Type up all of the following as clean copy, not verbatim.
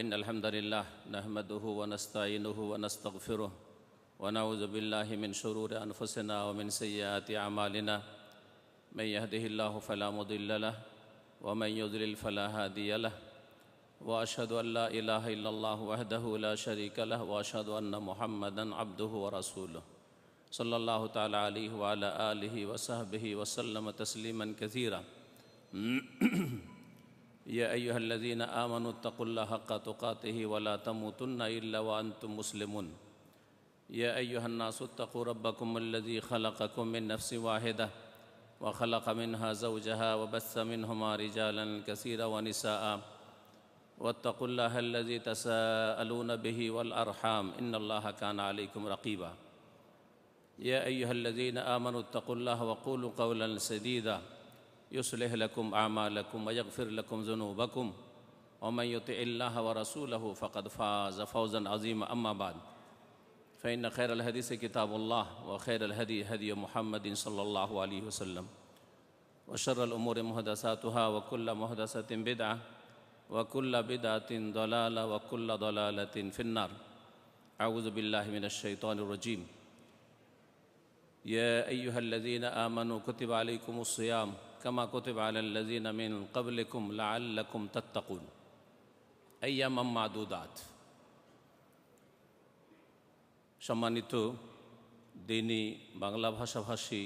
إن الحمد لله نحمده ونستعينه ونستغفره ونعوذ بالله من شرور أنفسنا ومن سيئات أعمالنا من يهده الله فلا مضل له ومن يضلل فلا هادي له وأشهد أن لا إله إلا الله وحده لا شريك له وأشهد أن محمدا عبده ورسوله صلى الله تعالى عليه وعلى آله وصحبه وسلم تسليما كثيرا يا أيها الذين آمنوا اتقوا الله حق تقاته ولا تموتن إلا وأنتم مسلمون يا أيها الناس اتقوا ربكم الذي خلقكم من نفس واحدة وخلق منها زوجها وبث منهما رجالا كثيرا ونساء واتقوا الله الذي تساءلون به والأرحام إن الله كان عليكم رقيبا يا أيها الذين آمنوا اتقوا الله وقولوا قولا سديدا يصلح لكم أعمالكم ويغفر لكم ذنوبكم ومن يطع الله ورسوله فقد فاز فوزا عظيما أما بعد فإن خير الحديث كتاب الله وخير الهدي هدي محمد صلى الله عليه وسلم وشر الأمور محدثاتها وكل محدثة بدعة وكل بدعة ضلالة وكل ضلالة في النار أعوذ بالله من الشيطان الرجيم يا أيها الذين آمنوا كتب عليكم الصيام كما كتب على الذين من قبلكم لعلكم تتقون أياما معدودات সম্মানিত দিনী বাংলা ভাষাভাষী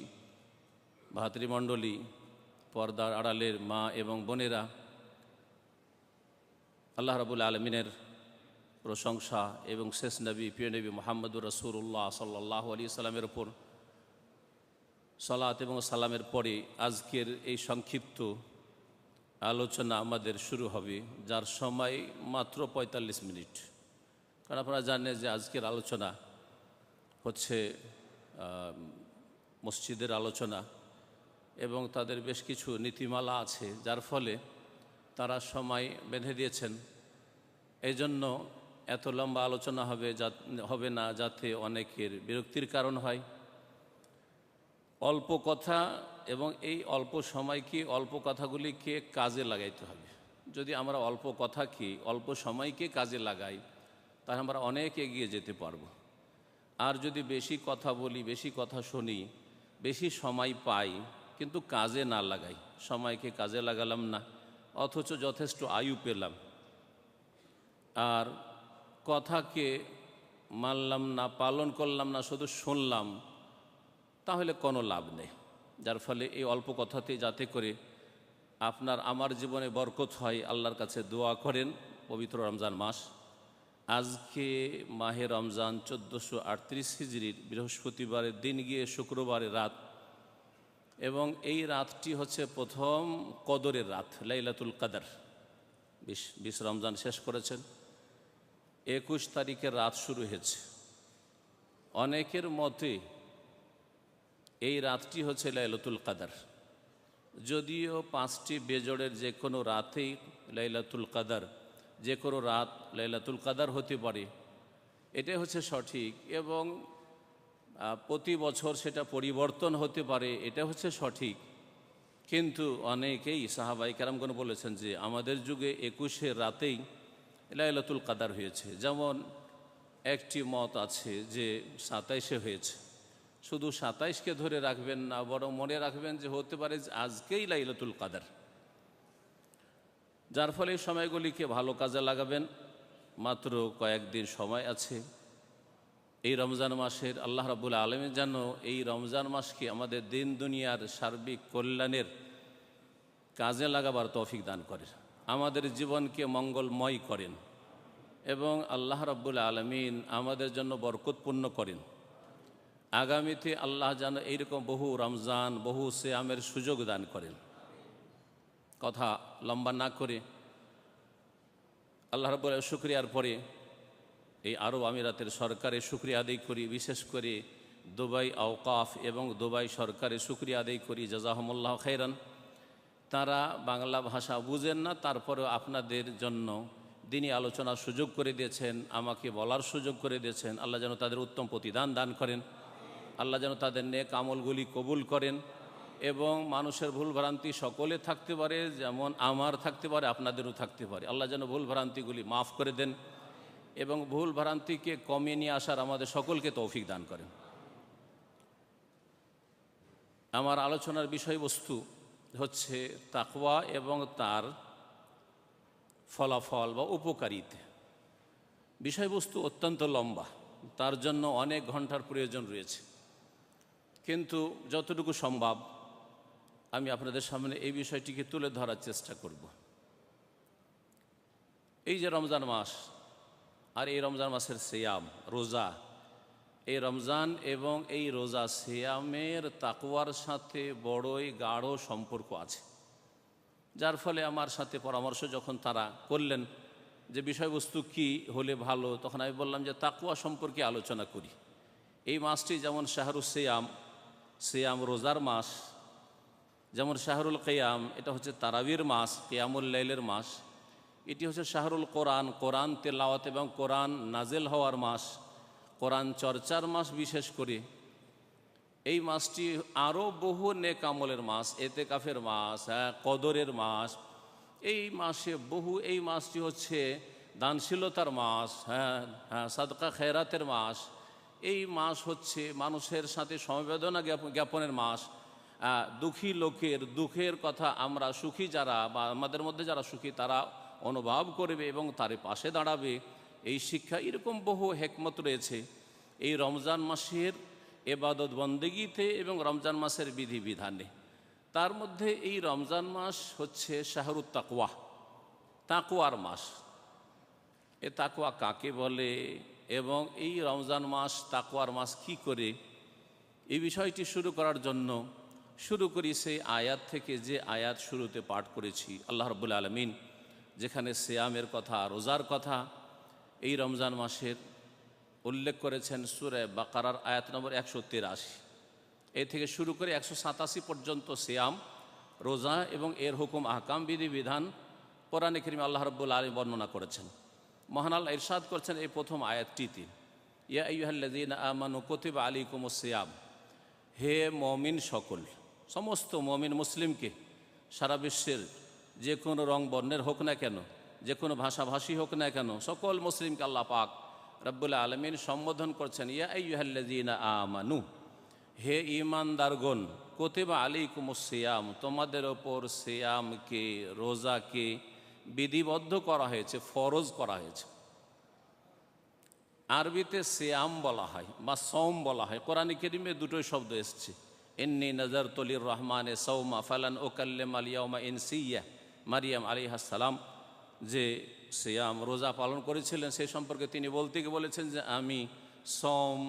ভাতৃমণ্ডলী, পর্দার আড়ালের মা এবং বোনেরা, আল্লাহ রাব্বুল আলামিনের প্রশংসা এবং শেষ নবী প্রিয় নবী মুহাম্মদুর রাসূলুল্লাহ সাল্লাল্লাহু আলাইহি সাল্লামের উপর সালাত এবং সালামের পরে আজকের এই সংক্ষিপ্ত আলোচনা আমাদের শুরু হবে, যার সময় মাত্র ৪৫ মিনিট। কারণ আপনারা জানেন যে আজকের আলোচনা হচ্ছে মসজিদের আলোচনা এবং তাদের বেশ কিছু নীতিমালা আছে, যার ফলে তারা সময় বেঁধে দিয়েছেন। এই জন্য এত লম্বা আলোচনা হবে না, যাতে অনেকের বিরক্তির কারণ হয়। অল্প কথা এবং এই অল্প সময়কে, অল্প কথাগুলিকে কাজে লাগাইতে হবে। যদি আমরা অল্প কথাকে, অল্প সময়কে কাজে লাগাই, তাহলে আমরা অনেক এগিয়ে যেতে পারবো। আর যদি বেশি কথা বলি, বেশি কথা শুনি, বেশি সময় পাই কিন্তু কাজে না লাগাই, সময়কে কাজে লাগালাম না, অথচ যথেষ্ট আয়ু পেলাম, আর কথাকে মানলাম না, পালন করলাম না, শুধু শুনলাম, তাহলে কোনো লাভ নেই। যার ফলে এই অল্প কথাতে যাতে করে আপনার আমার জীবনে বরকত হয়, আল্লাহর কাছে দোয়া করেন। পবিত্র রমজান মাস, আজকে মাহে রমজান 1438 হিজরির বৃহস্পতিবারের দিন গিয়ে শুক্রবারের রাত, এবং এই রাতটি হচ্ছে প্রথম কদরের রাত, লাইলাতুল কদর। 20 রমজান শেষ করেছেন, 21 তারিখের রাত শুরু হয়েছে। অনেকের মতে এই রাতটি হচ্ছে লাইলাতুল কদর, যদিও 5টি বেজোড়ের যে কোনো রাতেই লাইলাতুল কদর, যে কোনো রাত লাইলাতুল কদর হতে পারে, এটাই হচ্ছে সঠিক। এবং প্রতি বছর সেটা পরিবর্তন হতে পারে, এটা হচ্ছে সঠিক। কিন্তু অনেকেই সাহাবাই কেরামগণ বলেছেন যে আমাদের যুগে 21 রাতেই লাইলাতুল কদর হয়েছে। যেমন একটি মত আছে যে 27 হয়েছে। শুধু 27কে ধরে রাখবেন না, বরং মনে রাখবেন যে হতে পারে আজকেই লাইলাতুল কদর। যার ফলে এই সময়গুলিকে ভালো কাজে লাগাবেন। মাত্র কয়েকদিন সময় আছে এই রমজান মাসের। আল্লাহ রাব্বুল আলামিন যেন এই রমজান মাসকে আমাদের দিন দুনিয়ার সার্বিক কল্যাণের কাজে লাগাবার তৌফিক দান করেন, আমাদের জীবনকে মঙ্গলময় করেন, এবং আল্লাহ রাব্বুল আলামিন আমাদের জন্য বরকতপূর্ণ করেন। আগামীতে আল্লাহ যেন এইরকম বহু রমজান, বহু সিয়ামের সুযোগ দান করেন। কথা লম্বা না করে আল্লাহ রাব্বুল আলামিনের শুকরিয়ার পরে এই আরব আমিরাতের সরকারের শুকরিয়া আদায় করি, বিশেষ করে দুবাই আওকাফ এবং দুবাই সরকারের শুকরিয়া আদায় করি, জাযাহুমুল্লাহ খাইরান। তারা বাংলা ভাষা বুঝেন না, তারপরেও আপনাদের জন্য দিনী আলোচনার সুযোগ করে দিয়েছেন, আমাকে বলার সুযোগ করে দিয়েছেন। আল্লাহ যেন তাদের উত্তম প্রতিদান দান করেন, আল্লাহ যেন তাদের নেক আমলগুলি কবুল করেন, এবং মানুষের ভুলভ্রান্তি সকলে থাকতে পারে, যেমন আমার থাকতে পারে, আপনাদেরও থাকতে পারে। আল্লাহ যেন ভুলভ্রান্তিগুলি মাফ করে দেন এবং ভুলভ্রান্তিকে কমিয়ে নিয়ে আসার আমাদের সকলকে তৌফিক দান করেন। আমার আলোচনার বিষয়বস্তু হচ্ছে তাকওয়া এবং তার ফলাফল বা উপকারিতা। বিষয়বস্তু অত্যন্ত লম্বা, তার জন্য অনেক ঘন্টার প্রয়োজন রয়েছে, কিন্তু যতটুকু সম্ভব আমি আপনাদের সামনে এই বিষয়টিকে তুলে ধরার চেষ্টা করব। এই যে রমজান মাস আর এই রমজান মাসের সিয়াম রোজা, এই রমজান এবং এই রোজা সিয়ামের তাকওয়ার সাথে বড়ই গাঢ় সম্পর্ক আছে, যার ফলে আমার সাথে পরামর্শ যখন তারা করলেন যে বিষয়বস্তু কি হলে ভালো, তখন আমি বললাম যে তাকওয়া সম্পর্কে আলোচনা করি। এই মাসটি যেমন শাহরুল সিয়াম, সিয়াম রোজার মাস, যেমন শাহরুল কিয়াম এটা হচ্ছে তারাবির মাস, কিয়ামুল লাইলের মাস। এটি হচ্ছে শাহরুল কোরআন, কোরআন তেলাওয়াত এবং কোরআন নাজেল হওয়ার মাস, কোরআন চর্চার মাস। বিশেষ করে এই মাসটি আরও বহু নেক আমলের মাস, এতেকাফের মাস, কদরের মাস। এই মাসে এই মাসটি হচ্ছে দানশীলতার মাস, সাদকা খেরাতের মাস। এই মাস হচ্ছে মানুষের সাথে সমবেদনা জ্ঞাপনের মাস। দুঃখী লোকের দুঃখের কথা আমরা সুখী যারা বা আমাদের মধ্যে যারা সুখী তারা অনুভব করবে এবং তার পাশে দাঁড়াবে, এই শিক্ষা। এরকম বহু হেকমত রয়েছে এই রমজান মাসের এবাদত বন্দেগীতে এবং রমজান মাসের বিধিবিধানে। তার মধ্যে এই রমজান মাস হচ্ছে শাহরুত তাকওয়া, তাকওয়ার মাস। এ তাকওয়া কাকে বলে এবং এই রমজান মাস তাকওয়ার মাস কি করে, এই বিষয়টি শুরু করার জন্য শুরু করি সেই আয়াত থেকে, যে আয়াত শুরুতে পাঠ করেছি। আল্লাহ রাব্বুল আলামিন যেখানে সিয়ামের কথা, রোজার কথা এই রমজান মাসের উল্লেখ করেছেন সূরা বাকারার আয়াত নম্বর 183। এই থেকে শুরু করে 187 পর্যন্ত সিয়াম, রোজা এবং এর হুকুম, আহকাম, বিধিবিধান কোরআনে কারীমে আল্লাহ রাব্বুল আলামিন বর্ণনা করেছেন। মহান আল্লাহ ইরশাদ করছেন এই প্রথম আয়াতটিতে, ইয়া আইয়ুহাল্লাযীনা আমানু কুতিবা আলাইকুমুস সিয়াম, হে মুমিন সকল, সমস্ত মুমিন মুসলিমকে, সারা বিশ্বের যে কোনো রং বর্ণের হোক না কেন, যে কোনো ভাষাভাষী হোক না কেন, সকল মুসলিমকে আল্লাহ পাক রব্বুল আলামিন সম্বোধন করছেন ইয়া আইয়ুহাল্লাযীনা আমানু, হে ঈমানদারগণ, কুতিবা আলাইকুমুস সিয়াম, তোমাদের ওপর সিয়ামকে, রোজাকে বিধিবদ্ধ করা হয়েছে, ফরজ করা হয়েছে। আরবিতে সিয়াম বলা হয় বা সওম বলা হয়। কোরআনে কারীমে দুটোই শব্দ এসছে, ইন্নী নাযারতু লির-রহমানে সাওমা ফালান উকাল্লিমাল ইয়াওমা ইনসিয়্যা। মারিয়াম আলাইহিস সালাম যে সিয়াম রোজা পালন করেছিলেন সেই সম্পর্কে তিনি বলতে গিয়ে বলেছেন যে আমি সওম,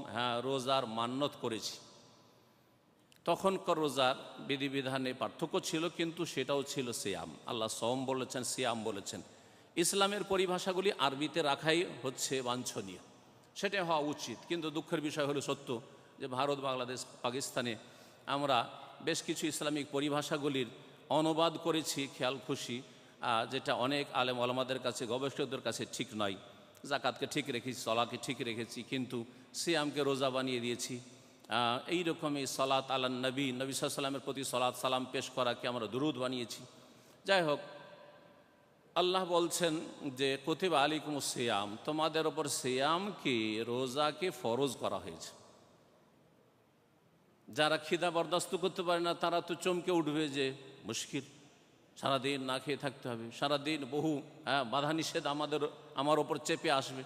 রোজার মান্যত করেছি। তখনকার রোজার বিধিবিধানে পার্থক্য ছিল, কিন্তু সেটাও ছিল সিয়াম। আল্লাহ সওম বলেছেন, সিয়াম বলেছেন। ইসলামের পরিভাষাগুলি আরবিতে রাখাই হচ্ছে বাঞ্ছনীয়, সেটা হওয়া উচিত। কিন্তু দুঃখের বিষয় হলো সত্য যে ভারত, বাংলাদেশ, পাকিস্তানে আমরা বেশ কিছু ইসলামিক পরিভাষাগুলির অনুবাদ করেছি খেয়াল খুশি, যেটা অনেক আলেম ওলামাদের কাছে, গবেষকদের কাছে ঠিক নয়। জাকাতকে ঠিক রেখেছি, সলাকে ঠিক রেখেছি, কিন্তু সিয়ামকে রোজা বানিয়ে দিয়েছি। এইরকমই সলাত আলান নবী, নবী সাল্লাল্লাহু আলাইহি ওয়াসাল্লামের প্রতি সলাত সালাম পেশ করাকে আমরা দুরুদ বানিয়েছি। যাই হোক, আল্লাহ বলছেন যে কুতিবা আলাইকুমুস সিয়াম, তোমাদের ওপর সিয়ামকে, রোজাকে ফরজ করা হয়েছে। যারা খিদা বরদাস্ত করতে পারে না তারা তো চমকে উঠবে যে মুশকিল, সারাদিন না খেয়ে থাকতে হবে, সারাদিন বহু বাধা নিষেধ আমার ওপর চেপে আসবে।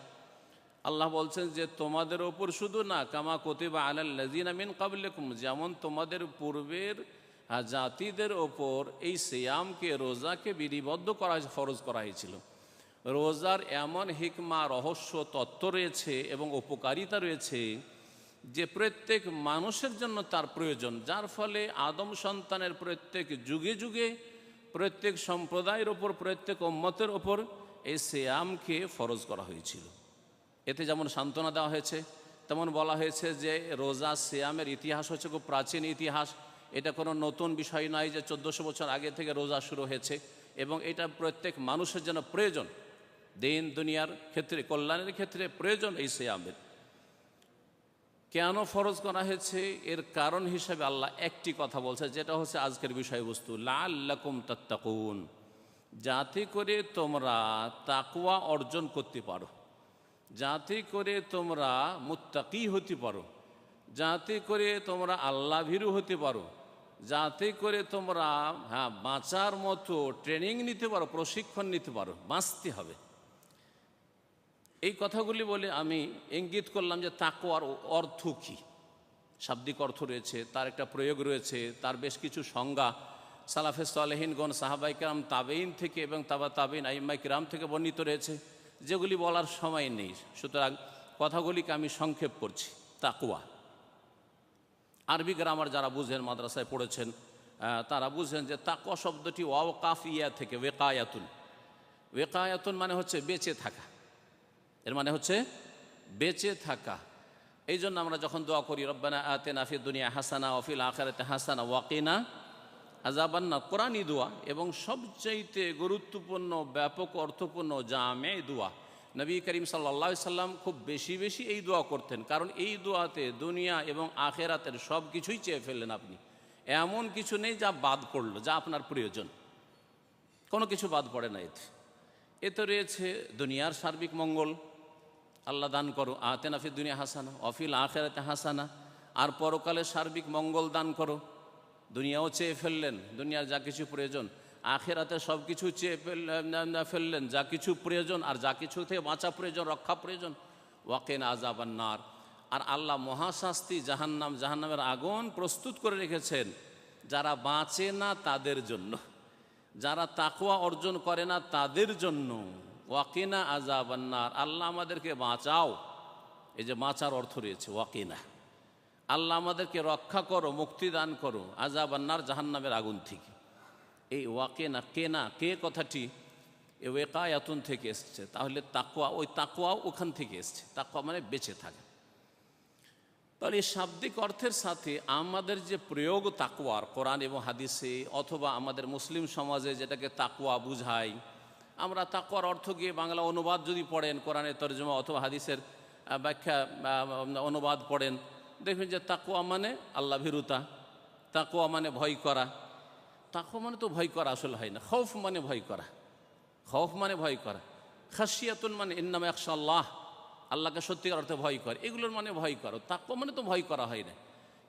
আল্লাহ বলছেন যে তোমাদের ওপর শুধু না, কামা কুতিবা আলাল্লাযীনা মিন ক্বাবলিকুম, যেমন তোমাদের পূর্বের জাতিদের ওপর এই সিয়ামকে, রোজাকে বিধিবদ্ধ করা হয়েছে, ফরজ করা হয়েছিল। রোজার এমন হিকমা, রহস্য, তত্ত্ব রয়েছে এবং উপকারিতা রয়েছে যে প্রত্যেক মানুষের জন্য তার প্রয়োজন, যার ফলে আদম সন্তানের প্রত্যেক যুগে যুগে, প্রত্যেক সম্প্রদায়ের ওপর, প্রত্যেক উম্মতের ওপর এই সিয়ামকে ফরজ করা হয়েছিল। এতে যেমন সান্ত্বনা দেওয়া হয়েছে, তেমন বলা হয়েছে যে রোজা সিয়ামের ইতিহাস হচ্ছে খুব প্রাচীন ইতিহাস। এটা কোনো নতুন বিষয় নয় যে 1400 বছর আগে থেকে রোজা শুরু হয়েছে, এবং এটা প্রত্যেক মানুষের জন্য প্রয়োজন, দিন দুনিয়ার ক্ষেত্রে, কল্যাণের ক্ষেত্রে প্রয়োজন এই সিয়ামের। কেন ফরজ করা হয়েছে এর কারণ হিসাবে আল্লাহ একটি কথা বলছে, যেটা হচ্ছে আজকের বিষয়বস্তু, লাআল্লাকুম তাত্তাকুন, যাতে করে তোমরা তাকওয়া অর্জন করতে পারো, যাতে করে তোমরা মুত্তাকি হতে পারো, যাতে করে তোমরা আল্লাহ ভীরু হতে পারো, যাতে করে তোমরা বাঁচার মতো ট্রেনিং নিতে পারো, প্রশিক্ষণ নিতে পারো, বাঁচতে হবে। এই কথাগুলি বলে আমি ইঙ্গিত করলাম যে তাকওয়ার অর্থ কী। শাব্দিক অর্থ রয়েছে, তার একটা প্রয়োগ রয়েছে, তার বেশ কিছু সংজ্ঞা সালাফে সালেহিনগণ, সাহাবাই কেরাম, তাবেইন থেকে এবং তাবা তাবেইন, আইম্মাই কিরাম থেকে বর্ণিত রয়েছে, যেগুলি বলার সময় নেই। সুতরাং কথাগুলিকে আমি সংক্ষেপ করছি। তাকওয়া, আরবি গ্রামার যারা বুঝেন, মাদ্রাসায় পড়েছেন, তারা বুঝেন যে তাকওয়া শব্দটি ওয়াও কাফ ইয়া থেকে ওয়েকায়াতুন। ওয়েকায়াতুন মানে হচ্ছে বেঁচে থাকা, এর মানে হচ্ছে বেঁচে থাকা। এই জন্য আমরা যখন দোয়া করি, রব্বানা আতিনা ফিদ দুনিয়া হাসানা ওয়া ফিল আখিরাতি হাসানা ওয়া কিনা আযাবান্নার, কোরআনী দোয়া এবং সবচাইতে গুরুত্বপূর্ণ, ব্যাপক অর্থপূর্ণ জামে দোয়া। নবী করিম সাল্লাল্লাহু আলাইহি সাল্লাম খুব বেশি বেশি এই দোয়া করতেন, কারণ এই দোয়াতে দুনিয়া এবং আখিরাতের সব কিছুই চেয়ে ফেললেন আপনি। এমন কিছু নেই যা বাদ পড়ল, যা আপনার প্রয়োজন, কোনো কিছু বাদ পড়ে না। এতে রয়েছে দুনিয়ার সার্বিক মঙ্গল, আল্লাহ দান করো, আতেনা ফিদ দুনিয়া হাসানা অফিল আখিরাতে হাসানা, আর পরকালে সার্বিক মঙ্গল দান করো। দুনিয়াও চেয়ে ফেললেন, দুনিয়ার যা কিছু প্রয়োজন, আখিরাতে সব কিছু চেয়ে ফেললেন, যা কিছু প্রয়োজন, আর যা কিছু থেকে বাঁচা প্রয়োজন, রক্ষা প্রয়োজন। ওয়াকিনা আযাবান্নার, আর আল্লাহ মহাশাস্তি জাহান্নাম, জাহান্নামের আগুন প্রস্তুত করে রেখেছেন যারা বাঁচে না তাদের জন্য, যারা তাকওয়া অর্জন করে না তাদের জন্য। ওয়াকিনা আযাবান্নার, আল্লাহ আমাদেরকে বাঁচাও। এই যে বাঁচার অর্থ রয়েছে ওয়াকিনা, আল্লাহ আমাদেরকে রক্ষা করো, মুক্তি দান করো আযাবান্নার, জাহান্নামের আগুন থেকে। এই ওয়াকিনা, কেনা, কে কথাটি এ ওয়েকায়াতুন থেকে এসছে, তাহলে তাকওয়া, ওই তাকওয়াও ওখান থেকে এসছে। তাকওয়া মানে বেঁচে থাকে। তাহলে এই শাব্দিক অর্থের সাথে আমাদের যে প্রয়োগ তাকওয়ার কোরআন এবং হাদিসে, অথবা আমাদের মুসলিম সমাজে যেটাকে তাকওয়া বুঝাই, আমরা তাকওয়ার অর্থ গিয়ে বাংলা অনুবাদ যদি পড়েন, কোরআনের তরজমা অথবা হাদিসের ব্যাখ্যা অনুবাদ পড়েন, দেখবেন যে তাকওয়া মানে আল্লাহ ভীরুতা, তাকওয়া মানে ভয় করা। তাকওয়া মানে তো ভয় করা আসলে হয় না। খৌফ মানে ভয় করা, খৌফ মানে ভয় করা। খাশিয়াতুন মানে ইন্নামা ইয়াখশাল্লাহ, আল্লাহকে সত্যিকার অর্থে ভয় করে, এগুলোর মানে ভয় করো। তাকওয়া মানে তো ভয় করা হয় না।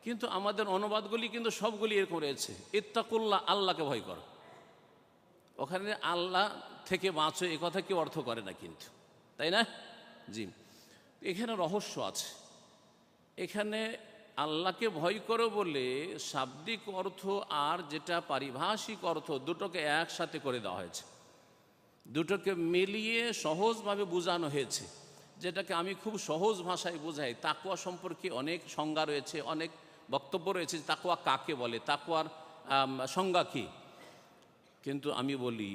কিন্তু আমাদের অনুবাদগুলি কিন্তু সবগুলি এরকম রয়েছে, ইত্তাকুল্লাহ, আল্লাহকে ভয় করো। ওখানে আল্লাহ থেকে বাঁচো এ কথা কেউ অর্থ করে না কিন্তু, তাই না? জি, এখানে রহস্য আছে। এখানে আল্লাহকে ভয় করো বলে শাব্দিক অর্থ আর যেটা পারিভাষিক অর্থ, দুটোকে একসাথে করে দেওয়া হয়েছে, দুটোকে মিলিয়ে সহজভাবে বোঝানো হয়েছে, যেটাকে আমি খুব সহজ ভাষায় বোঝাই। তাকওয়া সম্পর্কে অনেক সংজ্ঞা রয়েছে, অনেক বক্তব্য রয়েছে, তাকওয়া কাকে বলে, তাকওয়ার সংজ্ঞা কী। কিন্তু আমি বলি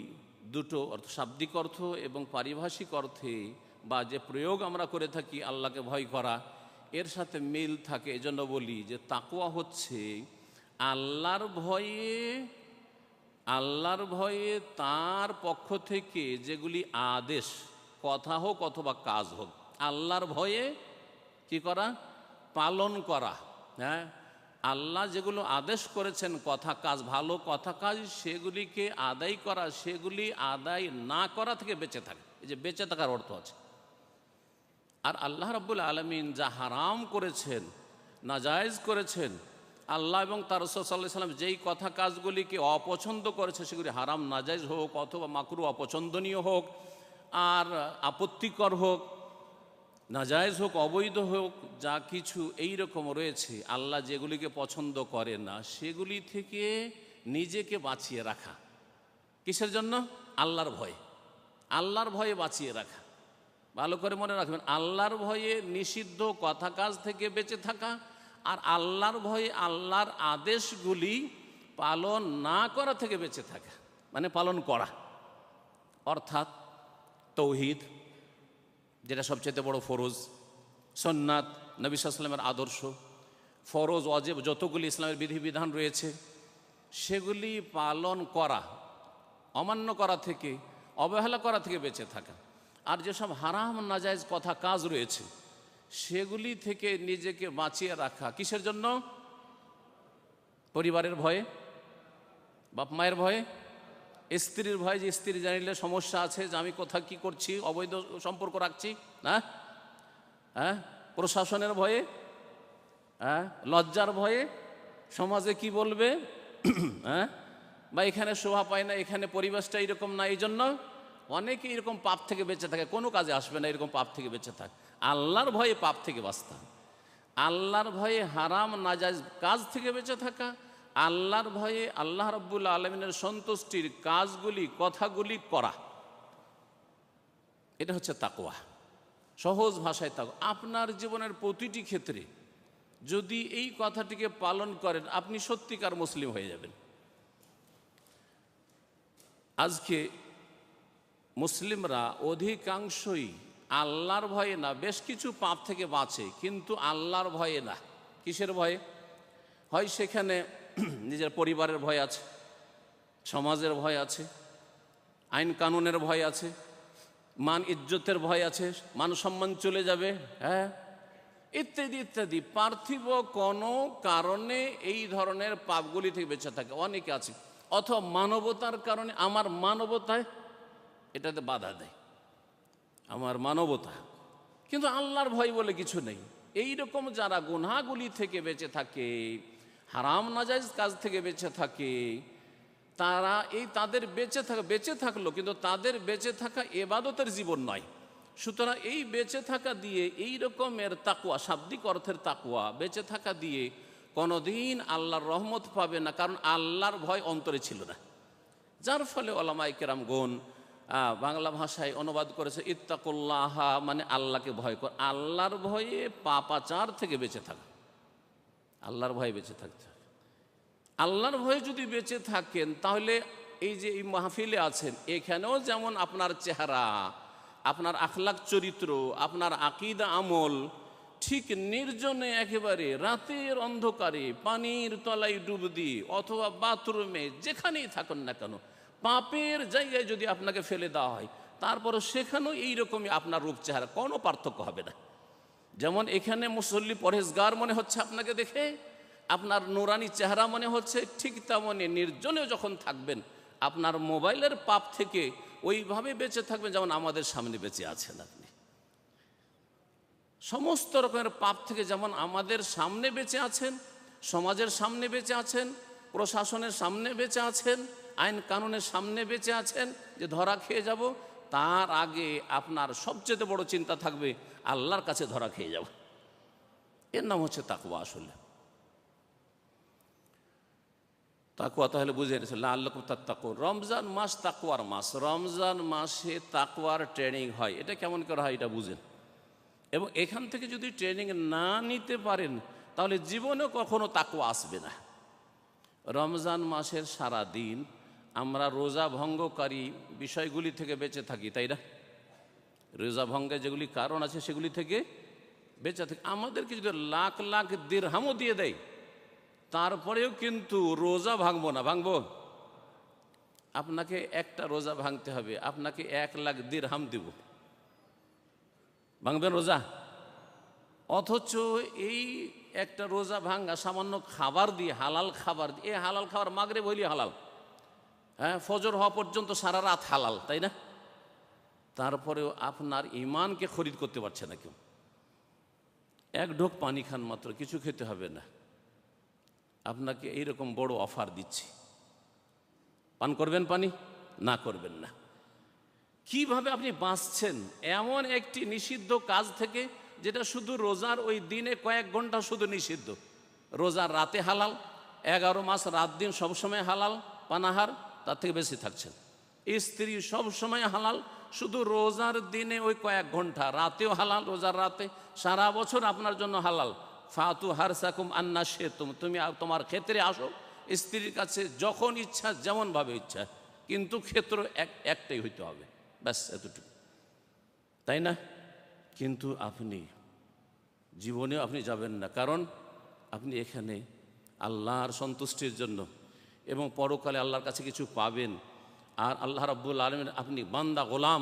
দুটো অর্থ, শাব্দিক অর্থ এবং পারিভাষিক অর্থে বা যে প্রয়োগ আমরা করে থাকি আল্লাহকে ভয় করা, এর সাথে মিল থাকে। এজন্য বলি যে তাকওয়া হচ্ছে আল্লাহর ভয়ে, আল্লাহর ভয়ে তার পক্ষ থেকে যেগুলি আদেশ, কথা হোক অথবা কাজ হোক, আল্লাহর ভয়ে কি করা, পালন করা। হ্যাঁ, আল্লাহ যেগুলো আদেশ করেছেন কথা কাজ, ভালো কথা কাজ, সেগুলিকে আদায় করা, সেগুলি আদায় না করা থেকে বেঁচে থাকে। এই যে বেঁচে থাকার অর্থ আছে। আর আল্লাহ রাব্বুল আলামিন যা হারাম করেছেন, নাজায়েজ করেছেন, আল্লাহ এবং তার রাসূল সাল্লাল্লাহু আলাইহি ওয়াসাল্লাম যেই কথা কাজগুলিকে অপছন্দ করেছে, সেগুলি হারাম, নাজায়েজ হোক অথবা মাকরুহ, অপছন্দনীয় হোক আর আপত্তিকর হোক, নাজায়েজ হোক, অবৈধ হোক, যা কিছু এই রকম রয়েছে, আল্লাহ যেগুলিকে পছন্দ করে না সেগুলি থেকে নিজেকে বাঁচিয়ে রাখা। কিসের জন্য? আল্লাহর ভয়ে, আল্লাহর ভয়ে বাঁচিয়ে রাখা। ভালো করে মনে রাখবেন, আল্লাহর ভয়ে নিষিদ্ধ কথা কাজ থেকে বেঁচে থাকা, আর আল্লাহর ভয়ে আল্লাহর আদেশগুলি পালন না করা থেকে বেঁচে থাকা, মানে পালন করা। অর্থাৎ তৌহিদ, যেটা সবচেয়ে বড় ফরজ, সুন্নাত, নবী সাল্লাল্লাহু আলাইহি ওয়াসাল্লামের আদর্শ, ফরজ ওয়াজিব যতগুলি ইসলামের বিধিবিধান রয়েছে, সেগুলি পালন করা, অমান্য করা থেকে, অবহেলা করা থেকে বেঁচে থাকা। আর যেসব হারাম নাজায়েজ কথা কাজ রয়েছে, সেগুলি থেকে নিজেকে বাঁচিয়ে রাখা। কিসের জন্য? পরিবারের ভয়ে, বাপ মায়ের ভয়ে, স্ত্রীর ভয়, যে স্ত্রী জানিলে সমস্যা আছে, যে আমি কোথা কি করছি, অবৈধ সম্পর্ক রাখছি না, হ্যাঁ, প্রশাসনের ভয়ে, হ্যাঁ, লজ্জার ভয়ে, সমাজে কি বলবে, হ্যাঁ, বা এখানে শোভা পায় না, এখানে পরিবেশটা এরকম না, এই জন্য অনেকে এরকম পাপ থেকে বেঁচে থাকে, কোনো কাজে আসবে না, এরকম পাপ থেকে বেঁচে থাকে। আল্লাহর ভয়ে পাপ থেকে বাঁচতে হবে, আল্লাহর ভয়ে হারাম নাজায়েজ কাজ থেকে বেঁচে থাকা, আল্লাহর ভয়ে আল্লাহ রাব্বুল আলামিনের সন্তুষ্টির কাজগুলি, কথাগুলি করা, এটা হচ্ছে তাকওয়া। সহজ ভাষায় তাকওয়া। আপনার জীবনের প্রতিটি ক্ষেত্রে যদি এই কথাটিকে পালন করেন, আপনি সত্যিকার মুসলিম হয়ে যাবেন। আজকে মুসলিমরা অধিকাংশই আল্লাহর ভয়ে না, বেশ কিছু পাপ থেকে বাঁচে, কিন্তু আল্লাহর ভয়ে না। কিসের ভয়ে? হয় সেখানে নিজের পরিবারের ভয় আছে, সমাজের ভয় আছে, আইন কানুনের ভয় আছে, মান ইজ্জতের ভয় আছে, মান সম্মান চলে যাবে, হ্যাঁ, ইত্যাদি ইত্যাদি। পার্থিব কোনো কারণে এই ধরনের পাপগুলি থেকে বেঁচে থাকে অনেকে আছে, অথবা মানবতার কারণে, আমার মানবতায় এটাতে বাধা দেয়, আমার মানবতা, কিন্তু আল্লাহর ভয় বলে কিছু নেই। এই রকম যারা গুনাহগুলি থেকে বেঁচে থাকে, হারাম নাজায়েজ কাজ থেকে বেঁচে থাকে, তারা তাদের বেঁচে থাকলো, কিন্তু তাদের বেঁচে থাকা ইবাদতের জীবন নয়। সুতরাং এই বেঁচে থাকা দিয়ে, এই রকমের তাকওয়া, শাব্দিক অর্থের তাকওয়া, বেঁচে থাকা দিয়ে কোনোদিন আল্লাহর রহমত পাবে না, কারণ আল্লাহর ভয় অন্তরে ছিল না। যার ফলে ওলামায়ে কেরামগণ বাংলা ভাষায় অনুবাদ করেছে ইত্তাকুল্লাহ, মানে আল্লাহকে ভয় কর। আল্লাহর ভয়ে পাপাচার থেকে বেঁচে থাকা, আল্লাহর ভয়ে বেঁচে থাকতে হবে। আল্লাহর ভয়ে যদি বেঁচে থাকেন, তাহলে এই যে এই মাহফিলে আছেন, এখানেও যেমন আপনার চেহারা, আপনার আখলাক চরিত্র, আপনার আকীদা আমল ঠিক নির্জনে, একেবারে রাতের অন্ধকারে, পানির তলায় ডুব দিয়ে, অথবা বাথরুমে, যেখানেই থাকুন না কেন, পাপের জায়গায় যদি আপনাকে ফেলে দেওয়া হয়, তারপরও সেখানেও এইরকমই আপনার রূপ চেহারা, কোনো পার্থক্য হবে না। যেমন এখানে মুসল্লি পরহেজগার মনে হচ্ছে আপনাকে দেখে, আপনার নুরানি চেহারা মনে হচ্ছে, ঠিক তেমনি নির্জনেও যখন থাকবেন, আপনার মোবাইলের পাপ থেকে ওইভাবে বেঁচে থাকবেন যেমন আমাদের সামনে বেঁচে আছেন আপনি। সমস্ত রকমের পাপ থেকে যেমন আমাদের সামনে বেঁচে আছেন, সমাজের সামনে বেঁচে আছেন, প্রশাসনের সামনে বেঁচে আছেন, আইন কানুনের সামনে বেঁচে আছেন, যে ধরা খেয়ে যাব, তার আগে আপনার সবচেয়ে বড় চিন্তা থাকবে আল্লাহর কাছে ধরা খেয়ে যাব। এর নাম হচ্ছে তাকওয়া। আসলে তাকওয়া তাহলে বুঝে নিয়েছে, লাআল্লাকুম তাত্তাকুন। রমজান মাস তাকওয়ার মাস, রমজান মাসে তাকওয়ার ট্রেনিং হয়। এটা কেমন করে হয় এটা বুঝেন, এবং এখান থেকে যদি ট্রেনিং না নিতে পারেন, তাহলে জীবনেও কখনো তাকওয়া আসবে না। রমজান মাসের সারা দিন আমরা রোজা ভঙ্গকারী বিষয়গুলি থেকে বেঁচে থাকি, তাই না? রোজা ভঙ্গের যেগুলি কারণ আছে সেগুলি থেকে বেঁচে থাকি। আমাদেরকে যদি লাখ লাখ দিরহামও দিয়ে দেয়, তারপরেও কিন্তু রোজা ভাঙবো না। ভাঙবো? আপনাকে একটা রোজা ভাঙতে হবে, আপনাকে 1 লাখ দিরহাম দিব, ভাঙবেন রোজা? অথচ এই একটা রোজা ভাঙা সামান্য খাবার দিয়ে, হালাল খাবার দিয়ে, এই হালাল খাবার মাগরিব হইলে হালাল, হ্যাঁ, ফজর হওয়া পর্যন্ত সারা রাত হালাল, তাই না? তারপরেও আপনার ইমানকে খরিদ করতে পারছে না কেউ। 1 ঢোক পানি খান মাত্র, কিছু খেতে হবে না, আপনাকে এইরকম বড় অফার দিচ্ছি, পান করবেন পানি? না, করবেন না। কিভাবে আপনি বাঁচছেন এমন একটি নিষিদ্ধ কাজ থেকে, যেটা শুধু রোজার ওই দিনে কয়েক ঘন্টা শুধু নিষিদ্ধ, রোজার রাতে হালাল, 11 মাস রাত দিন সবসময় হালাল পানাহার, তার থেকে বেশি থাকছেন। স্ত্রী সবসময় হালাল, শুধু রোজার দিনে ওই কয়েক ঘন্টা, রাতেও হালাল, রোজার রাতে, সারা বছর আপনার জন্য হালাল। ফাতু হারসাকুম আন্না শেতুম, তুমি তোমার ক্ষেত্রে আসো, স্ত্রীর কাছে যখন ইচ্ছা, যেমনভাবে ইচ্ছা, কিন্তু ক্ষেত্র একটাই হইতে হবে, ব্যাস, এতটুকু, তাই না? কিন্তু আপনি জীবনেও আপনি যাবেন না, কারণ আপনি এখানে আল্লাহর সন্তুষ্টির জন্য এবং পরকালে আল্লাহর কাছে কিছু পাবেন। আর আল্লাহ রাব্বুল আলামিন, আপনি বান্দা গোলাম,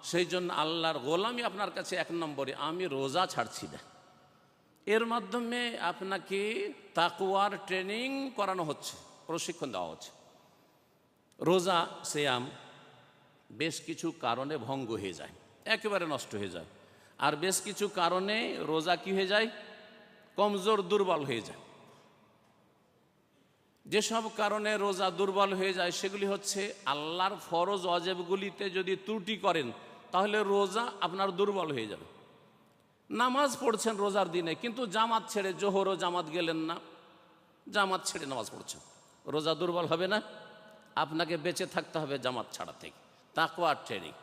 সেই জন্য আল্লাহর গোলামি আপনার কাছে এক নম্বরে, আমি রোজা ছাড়ছি না। এর মাধ্যমে আপনাকে তাকওয়ার ট্রেনিং করানো হচ্ছে, প্রশিক্ষণ দেওয়া হচ্ছে। রোজা সিয়াম বেশ কিছু কারণে ভঙ্গ হয়ে যায়, একেবারে নষ্ট হয়ে যায়। আর বেশ কিছু কারণে রোজা কি হয়ে যায়, কমজোর দুর্বল হয়ে যায়। যেসব কারণে রোজা দুর্বল হয়ে যায় সেগুলি হচ্ছে, আল্লাহর ফরজ ওয়াজিবগুলিতে যদি ত্রুটি করেন তাহলে রোজা আপনার দুর্বল হয়ে যাবে। নামাজ পড়ছেন রোজার দিনে কিন্তু জামাত ছেড়ে, জোহরও জামাত গেলেন না, জামাত ছেড়ে নামাজ পড়ছেন, রোজা দুর্বল হবে না? আপনাকে বেঁচে থাকতে হবে জামাত ছাড়া থেকে, তাকওয়ার ট্রেনিং।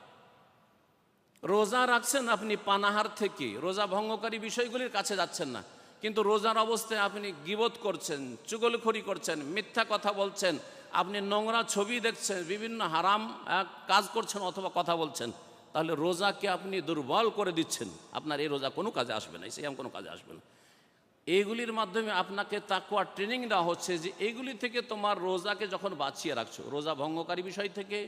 রোজা রাখছেন আপনি পানাহার থেকে, রোজা ভঙ্গকারী বিষয়গুলির কাছে যাচ্ছেন না, কিন্তু রোজার অবস্থায় আপনি গীবত করছেন, চুগলখড়ি করছেন, মিথ্যা কথা বলছেন, আপনি নোংরা ছবি দেখছেন, বিভিন্ন হারাম কাজ করছেন অথবা কথা বলছেন, তাহলে রোজাকে আপনি দুর্বল করে দিচ্ছেন। আপনার এই রোজা কোনো কাজে আসবে না, সিয়াম কোনো কাজে আসবে না। এইগুলির মাধ্যমে আপনাকে তাকওয়ার ট্রেনিং দেওয়া হচ্ছে যে এইগুলি থেকে তোমার রোজাকে যখন বাঁচিয়ে রাখছো, রোজা ভঙ্গকারী বিষয় থেকে,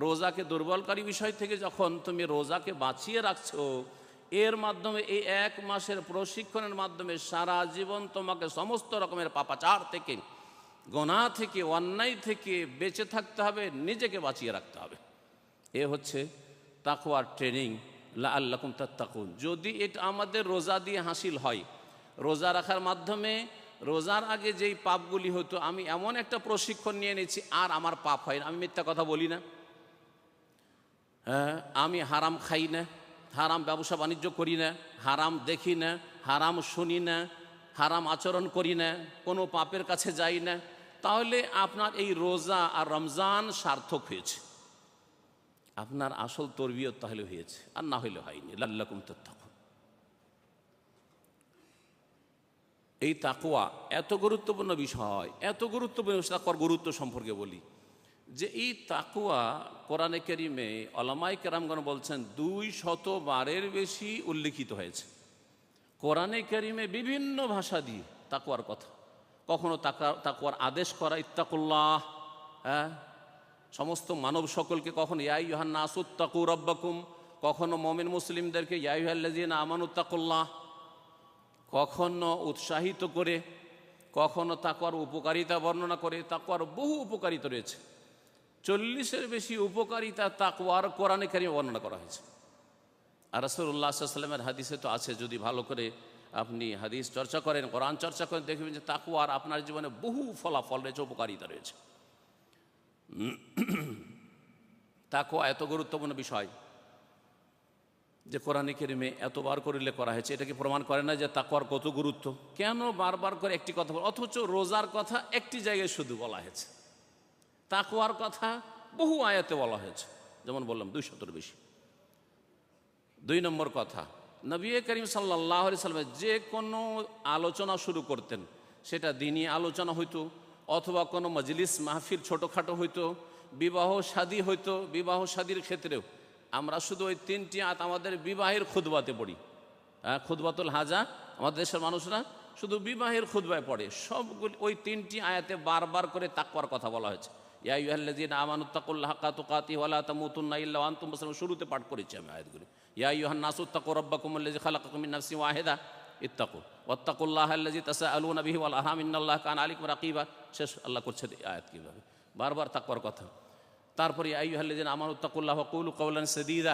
রোজাকে দুর্বলকারী বিষয় থেকে যখন তুমি রোজাকে বাঁচিয়ে রাখছো, এর মাধ্যমে এই এক মাসের প্রশিক্ষণের মাধ্যমে সারা জীবন তোমাকে সমস্ত রকমের পাপাচার থেকে, গোনাহ থেকে, অন্যায় থেকে বেঁচে থাকতে হবে, নিজেকে বাঁচিয়ে রাখতে হবে। এ হচ্ছে তাকওয়ার ট্রেনিং, লাআল্লাকুম তাত্তাকুন। যদি এটা আমাদের রোজা দিয়ে হাসিল হয়, রোজা রাখার মাধ্যমে রোজার আগে যেই পাপগুলি হতো, আমি এমন একটা প্রশিক্ষণ নিয়ে নিয়েছি আর আমার পাপ হয় না, আমি মিথ্যা কথা বলি না, হ্যাঁ, আমি হারাম খাই না, হারাম ব্যবসা বাণিজ্য করি না, হারাম দেখি না, হারাম শুনি না, হারাম আচরণ করি না, কোনো পাপের কাছে যাই না, তাহলে আপনার এই রোজা আর রমজান সার্থক হয়েছে, আপনার আসল তরবিয়ত তাহলে হয়েছে, আর না হইলে হয়নি। লাআল্লাকুম তাত্তাকুন। এই তাকওয়া এত গুরুত্বপূর্ণ বিষয়, এত গুরুত্বপূর্ণ তাকওয়ার গুরুত্ব সম্পর্কে বলি যে এই তাকওয়া কোরআনে কারিমে উলামায়ে কেরামগণ বলছেন 200 বারের বেশি উল্লেখিত হয়েছে। কোরআনে কারিমে বিভিন্ন ভাষা দিয়ে তাকওয়ার কথা, কখনো তাকওয়ার আদেশ করা, ইত্তাকুল্লাহ, হ্যাঁ, সমস্ত মানব সকলকে, কখনো ইয়া আইয়ুহান নাসু ইত্তাকু রাব্বাকুম, কখনো মুমিন মুসলিমদেরকে ইয়া আইয়ুহাল্লাযীনা আমানুত্তাকুল্লাহ, কখনো উৎসাহিত করে, কখনো তাকওয়ার উপকারিতা বর্ণনা করে। তাকওয়ার বহু উপকারিতা রয়েছে, 40-এর বেশি উপকারিতা তাকওয়ার কোরআনে কারিমে বর্ণনা করা হয়েছে। আর রাসূলুল্লাহ সাল্লাল্লাহু আলাইহি ওয়াসাল্লামের হাদিসে তো আছে, যদি ভালো করে আপনি হাদিস চর্চা করেন, কোরআন চর্চা করেন, দেখবেন যে তাকওয়ার আপনার জীবনে বহু ফলাফল রয়েছে, উপকারিতা রয়েছে। তাকওয়া এত গুরুত্বপূর্ণ বিষয় যে কোরআনে কারিমে এতবার করে উল্লেখ করা হয়েছে। এটাকে প্রমাণ করে না যে তাকওয়ার কত গুরুত্ব। কেন বারবার করে একটি কথা বল, অথচ রোজার কথা একটি জায়গায় শুধু বলা হয়েছে, তাকওয়ার কথা বহু আয়াতে বলা হয়েছে, যেমন বললাম 200-এর বেশি। 2 নম্বর কথা, নবী করিম সাল্লাল্লাহু আলাইহি সাল্লাম যে কোনো আলোচনা শুরু করতেন, সেটা দ্বীনি আলোচনা হইতো অথবা কোনো মজলিস মাহফিল ছোটোখাটো হইতো, বিবাহ শাদী হইতো, বিবাহ শাদীর ক্ষেত্রেও আমরা শুধু ওই 3টি আয়াত আমাদের বিবাহের খুতবাতে পড়ি, হ্যাঁ, খুতবাতুল হাজা, আমাদের দেশের মানুষরা শুধু বিবাহের খুতবায় পড়ে। সবগুলি ওই 3টি আয়াতে বারবার করে তাকওয়ার কথা বলা হয়েছে। ইয়া আইয়ুহাল্লাযীনা আমানুত্তাকুল্লাহা হাক্কা তুকাতিহি ওয়া লা তামুতুন্না ইল্লা ওয়া আনতুম মুসলিমুন, শুরুতে পাঠ করেছি আমি আয়াতগুলি। ইয়া আইয়ুহান নাসু ইত্তাকু রাব্বাকুমুল্লাযী খালাকাকুম মিন নাফসিন ওয়াহিদা ইত্তাকু ওয়াত্তাকুল্লাহাল্লাযী তাসাআলুনা বিহি ওয়াল আরহাম ইন্নাল্লাহা কানা আলাইকুম রাকিবা। শেষ আল্লাহ করছে আয়াত কীভাবে বারবার তাকওয়ার কথা। তারপরে ইয়া আইয়ুহাল্লাযীনা আমানুত্তাকুল্লাহা ওয়া কুলু কাওলান সাদীদা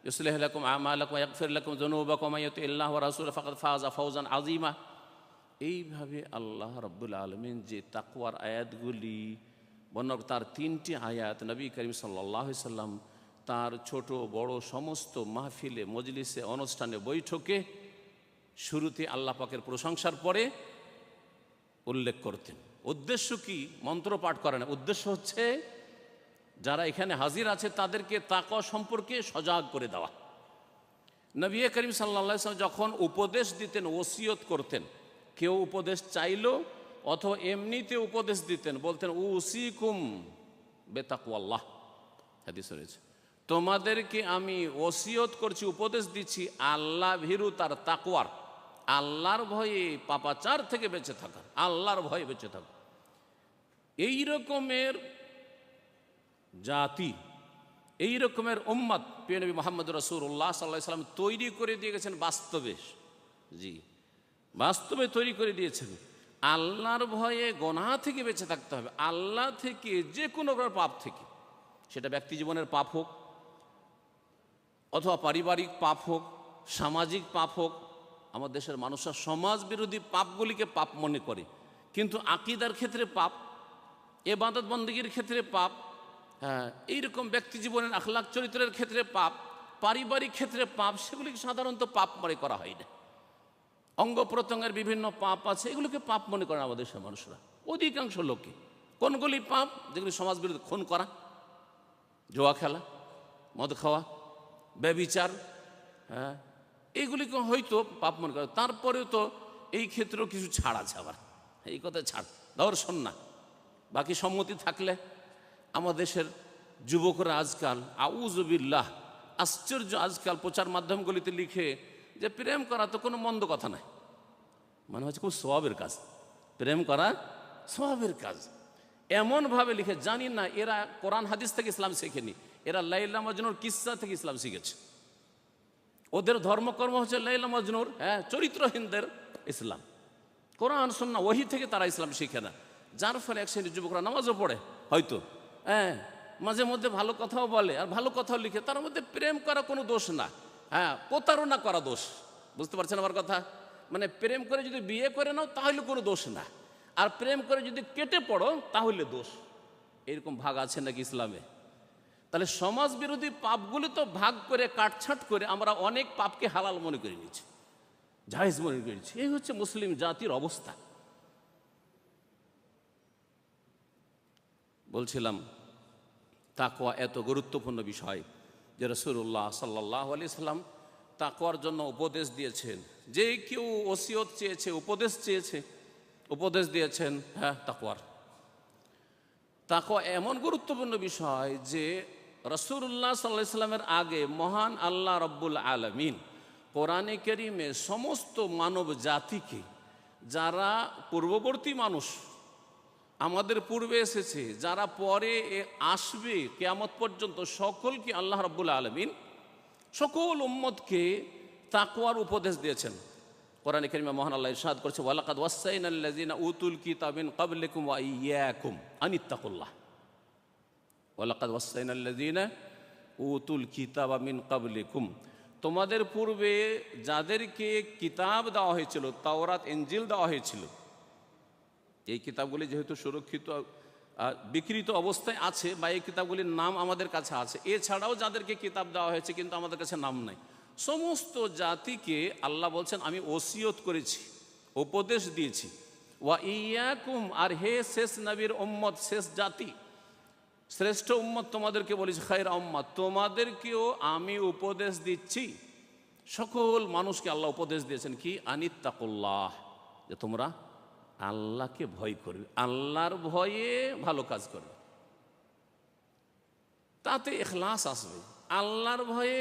ইউসলিহ লাকুম আমালাকুম ওয়া ইয়াগফির লাকুম যুনুবাকুম ওয়া মান ইউতিইল্লাহা ওয়া রাসূলাহু ফাকাদ ফাযা ফাওজান আযীমা। এইভাবে আল্লাহ রাব্বুল আলামিন যে তাকওয়ার আয়াতগুলি বর্ণনা, তার 3টি আয়াত নবী করিম সাল্লাল্লাহু আলাইহি সাল্লাম তার ছোট বড় সমস্ত মাহফিলে, মজলিসে, অনুষ্ঠানে, বৈঠকে শুরুতে আল্লাহ পাকের প্রশংসার পরে উল্লেখ করতেন। উদ্দেশ্য কি? মন্ত্র পাঠ করে না, উদ্দেশ্য হচ্ছে যারা এখানে হাজির আছে তাদেরকে তাকওয়া সম্পর্কে সজাগ করে দেওয়া। নবী করিম সাল্লাল্লাহু আলাইহি সাল্লাম যখন উপদেশ দিতেন, ওসিয়ত করতেন, কেউ উপদেশ চাইলো অথবা এমনিতে উপদেশ দিতেন, বলতেন উসিকুম বেতাকওয়াল্লাহ, হাদিস রয়েছে, তোমাদেরকে আমি ওসিয়ত করছি, উপদেশ দিচ্ছি আল্লাহ ভীরুতার, তাকওয়ার, আল্লাহর ভয়ে, পাপাচার থেকে বেঁচে থাকা, আল্লাহর ভয়ে বেঁচে থাকা। এই রকমের জাতি এই রকমের উম্মত প্রিয় নবী মুহাম্মদ রাসূলুল্লাহ সাল্লাল্লাহু আলাইহি ওয়াসাল্লাম তৈরি করে দিয়ে গেছেন বাস্তবে। জি, বাস্তবে তৈরি করে দিয়েছেন। আল্লাহর ভয়ে গুনাহ থেকে বেঁচে থাকতে হবে, আল্লাহ থেকে যে কোনো প্রকার পাপ থেকে, সেটা ব্যক্তি জীবনের পাপ হোক অথবা পারিবারিক পাপ হোক, সামাজিক পাপ হোক। আমার দেশের মানুষরা সমাজ বিরোধী পাপগুলিকে পাপ মনে করে, কিন্তু আকীদার ক্ষেত্রে পাপ, ইবাদত বন্দেগীর ক্ষেত্রে পাপ, হ্যাঁ এইরকম ব্যক্তি জীবনের আখলাক চরিত্রের ক্ষেত্রে পাপ, পারিবারিক ক্ষেত্রে পাপ, সেগুলিকে সাধারণত পাপ মনে করা হয় না। অঙ্গ প্রত্যঙ্গের বিভিন্ন পাপ আছে, এগুলোকে পাপ মনে করেন আমাদের দেশের মানুষরা অধিকাংশ লোকে। কোনগুলি পাপ? যেগুলি সমাজ বিরোধী, খুন করা, জুয়া খেলা, মদ খাওয়া, ব্যভিচার, হ্যাঁ এইগুলিকে হয়তো পাপ মনে করে। তারপরেও তো এই ক্ষেত্রেও কিছু ছাড় আছে, আবার এই কথা ছাড়, দর্শন না, বাকি সম্মতি থাকলে। আমাদের দেশের যুবকরা আজকাল আউযুবিল্লাহ, আশ্চর্য, আজকাল প্রচার মাধ্যমগুলিতে লিখে যে প্রেম করা তো কোনো মন্দ কথা নয়, মানে হচ্ছে খুব সওয়াবের কাজ, প্রেম করা সওয়াবের কাজ, এমনভাবে লিখে। জানি না এরা কোরআন হাদিস থেকে ইসলাম শেখেনি, এরা লাইলা মজনুর কিসসা থেকে ইসলাম শিখেছে। ওদের ধর্মকর্ম হচ্ছে লাইলা মজনুর, হ্যাঁ চরিত্রহীনদের ইসলাম। কোরআন সুন্নাহ ওহী থেকে তারা ইসলাম শিখে না, যার ফলে এক শ্রেণীর যুবকরা নামাজও পড়ে হয়তো, হ্যাঁ মাঝে মধ্যে ভালো কথাও বলে আর ভালো কথাও লিখে, তার মধ্যে প্রেম করা কোনো দোষ না, হ্যাঁ প্রতারণা করা দোষ। বুঝতে পারছেন আমার কথা? মানে প্রেম করে যদি বিয়ে করে নাও তাহলে কোনো দোষ না, আর প্রেম করে যদি কেটে পড়ো তাহলে দোষ। এরকম ভাগ আছে নাকি ইসলামে? তাহলে সমাজ বিরোধী পাপগুলি তো ভাগ করে কাটছাঁট করে আমরা অনেক পাপকে হালাল মনে করে নিয়েছি, জায়েজ মনে করে নিয়েছি। এই হচ্ছে মুসলিম জাতির অবস্থা। বলছিলাম তাকওয়া এত গুরুত্বপূর্ণ বিষয় যে রাসূলুল্লাহ সাল্লাল্লাহু আলাইহি সাল্লাম তাকওয়ার জন্য উপদেশ দিয়েছেন। যে কেউ ওসিয়ত চেয়েছে, উপদেশ চেয়েছে, উপদেশ দিয়েছেন হ্যাঁ তাকওয়ার। তাকওয়া এমন গুরুত্বপূর্ণ বিষয় যে রাসূলুল্লাহ সাল্লাল্লাহু আলাইহি সাল্লামের আগে মহান আল্লাহ রব্বুল আলামিন কোরআনে কারীমে সমস্ত মানব জাতিকে, যারা পূর্ববর্তী মানুষ আমাদের পূর্বে এসেছে, যারা পরে আসবে কিয়ামত পর্যন্ত, সকলকে আল্লাহ রাব্বুল আলামিন সকল উম্মতকে তাকওয়ার উপদেশ দিয়েছেন। কোরআনে কারীমে মহান আল্লাহ ইরশাদ করেছে, ওয়ালাকাদ ওয়াসাইনাল্লাযিনা উতুল কিতাবা মিন ক্বাবলিকুম ওয়া ইয়্যাকুম আনিত্তাকুল্লাহ। ওয়ালাকাদ ওয়াসাইনাল্লাযিনা উতুল কিতাবা মিন ক্বাবলিকুম, তোমাদের পূর্বে যাদেরকে কিতাব দেওয়া হয়েছিল, তাওরাত ইনজিল দেওয়া হয়েছিল, এই কিতাবগুলি যেহেতু সুরক্ষিত বিকৃত অবস্থায় আছে বা এই কিতাবগুলির নাম আমাদের কাছে আছে, এছাড়াও যাদেরকে কিতাব দেওয়া হয়েছে কিন্তু আমাদের কাছে নাম নাই, সমস্ত জাতিকে আল্লাহ বলছেন আমি ওসিয়ত করেছি, উপদেশ দিয়েছি। ওয়া ইয়াকুম, আর হে শেষ নবীর উম্মত, শেষ জাতি, শ্রেষ্ঠ উম্মত তোমাদেরকে বলেছি, খায়রা উম্মত, তোমাদেরকেও আমি উপদেশ দিচ্ছি। সকল মানুষকে আল্লাহ উপদেশ দিয়েছেন কি? আনিত্তাকুল্লাহ, যে তোমরা আল্লাহকে ভয় করবে, আল্লাহর ভয়ে ভালো কাজ করবে, তাতে ইখলাস আসবে। আল্লাহর ভয়ে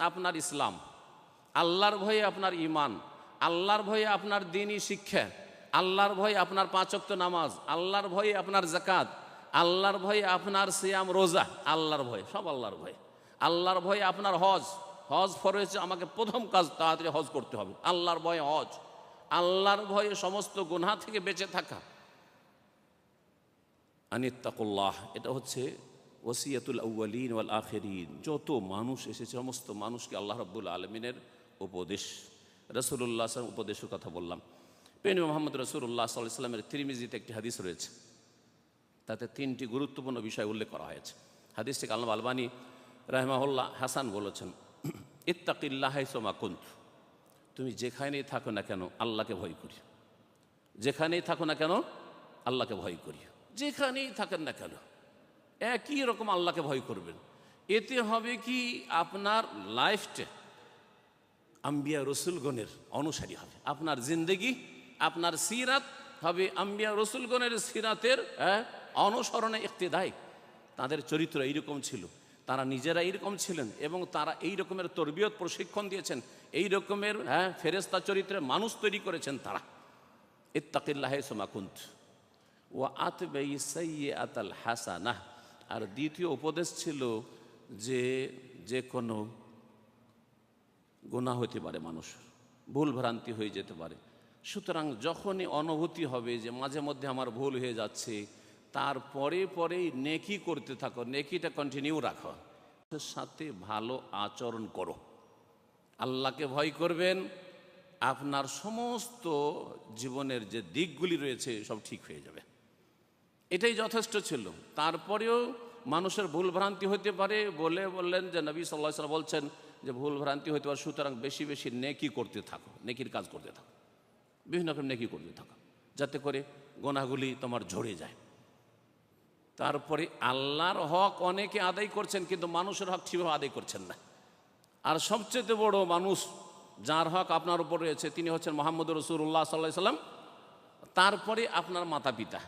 আপনার ইসলাম, আল্লাহর ভয়ে আপনার ঈমান, আল্লাহর ভয়ে আপনার দ্বীনি শিক্ষা, আল্লাহর ভয়ে আপনার 5 ওয়াক্ত নামাজ, আল্লাহর ভয়ে আপনার যাকাত, আল্লাহর ভয়ে আপনার সিয়াম রোজা, আল্লাহর ভয়ে, সব আল্লাহর ভয়ে। আল্লাহর ভয়ে আপনার হজ, হজ ফরজ, আমাকে প্রথম কাজ তাড়াতাড়ি হজ করতে হবে, আল্লাহর ভয়ে হজ। আল্লাহর ভয়ে সমস্ত গুনাহ থেকে বেঁচে থাকা, আনিত্তাকুল্লাহ। এটা হচ্ছে ওসিয়াতুল আউয়ালিন ওয়াল আখিরিন, যত মানুষ এসেছে সমস্ত মানুষকে আল্লাহ রাব্বুল আলামিনের উপদেশ। রাসূলুল্লাহ সাল্লাল্লাহু আলাইহি ওয়াসাল্লাম উপদেশের কথা বললাম। প্রিয় নবী মুহাম্মদ রাসূলুল্লাহ সাল্লাল্লাহু আলাইহি ওয়াসাল্লামের তিরমিজিতে একটি হাদিস রয়েছে, তাতে 3টি গুরুত্বপূর্ণ বিষয় উল্লেখ করা হয়েছে। হাদিসটিকে আল্লামা আলবানী রাহিমাহুল্লাহ হাসান বলেছেন, ইত্তাকিল্লাহ হাইসুমা কুন্ত, তুমি যেখানেই থাকো না কেন আল্লাহকে ভয় করি, যেখানেই থাকো না কেন আল্লাহকে ভয় করি, যেখানেই থাকেন না কেন একই রকম আল্লাহকে ভয় করবেন। এতে হবে কি, আপনার লাইফটা আম্বিয়া রসুলগণের অনুসারী হবে, আপনার জিন্দেগি, আপনার সিরাত হবে আম্বিয়া রসুলগণের সিরাতের অনুসরণে ইক্তেদায়। তাদের চরিত্র এইরকম ছিল, তারা নিজেরা এইরকম ছিলেন এবং তারা এই রকমের তরবিয়ত প্রশিক্ষণ দিয়েছেন, এই রকমের ফেরেশতা চরিত্রের মানুষ তৈরি করেছেন তারা। ইত্তাকিল্লাহ হাইসুমা কুন্ত ওয়া আতবিস সাইয়্যাতাল হাসানাহ। আর দ্বিতীয় উপদেশ ছিল যে যে কোনো গুনাহ হতে পারে, মানুষ ভুল ভ্রান্তি হয়ে যেতে পারে। সুতরাং যখনই অনুভূতি হবে যে মাঝে মধ্যে আমার ভুল হয়ে যাচ্ছে, তারপরে পরেই নেকি করতে থাকো, নেকিটা কন্টিনিউ রাখো, সাথে ভালো আচরণ করো, আল্লাহকে ভয় করবেন, আপনার সমস্ত জীবনের যে দিকগুলি রয়েছে সব ঠিক হয়ে যাবে। এটাই যথেষ্ট ছিল। তারপরেও মানুষের ভুল ভ্রান্তি হতে পারে বলে বললেন যে নবী সাল্লাল্লাহু আলাইহি ওয়াসাল্লাম বলছেন যে ভুল ভ্রান্তি হতে পারে, সুতরাং বেশি বেশি নেকি করতে থাকো, নেকির কাজ করতে থাকো, বিভিন্ন রকম নেকি করতে থাকো, যাতে করে গোনাগুলি তোমার ঝরে যায়। তারপরে আল্লাহর হক অনেকে আদায় করছেন, কিন্তু মানুষের হক ঠিকভাবে আদায় করছেন না। আর সবচেয়ে বড় মানুষ যার হক আপনার উপর রয়েছে তিনি হচ্ছেন মুহাম্মদুর রাসূলুল্লাহ সাল্লাল্লাহু আলাইহি ওয়াসাল্লাম, তারপরে আপনার মাতা পিতা,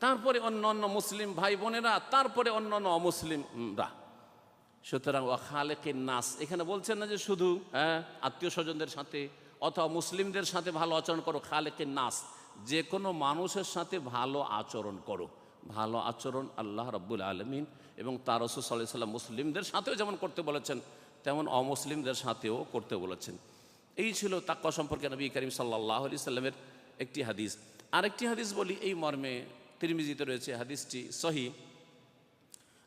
তারপরে অন্য অন্য মুসলিম ভাই বোনেরা, তারপরে অন্য অন্য অমুসলিমরা। সুতরাং ওয়া খালিকিন নাস, এখানে বলছেন না যে শুধু আত্মীয় স্বজনদের সাথে অথবা মুসলিমদের সাথে ভালো আচরণ করো, খালিকিন নাস, যে কোনো মানুষের সাথে ভালো আচরণ করো। ভালো আচরণ আল্লাহ রাব্বুল আলামিন এবং তার রাসূল সাল্লাল্লাহু আলাইহি ওয়াসাল্লাম মুসলিমদের সাথেও যেমন করতে বলেছেন, তেমন অমুসলিমদের সাথেও করতে বলেছেন। এই ছিল তাকওয়া সম্পর্কে নবী করিম সাল্লাল্লাহু আলাইহি সাল্লামের একটি হাদিস। আরেকটি হাদিস বলি এই মর্মে, তিরমিজিতে রয়েছে, হাদিসটি সহিহ।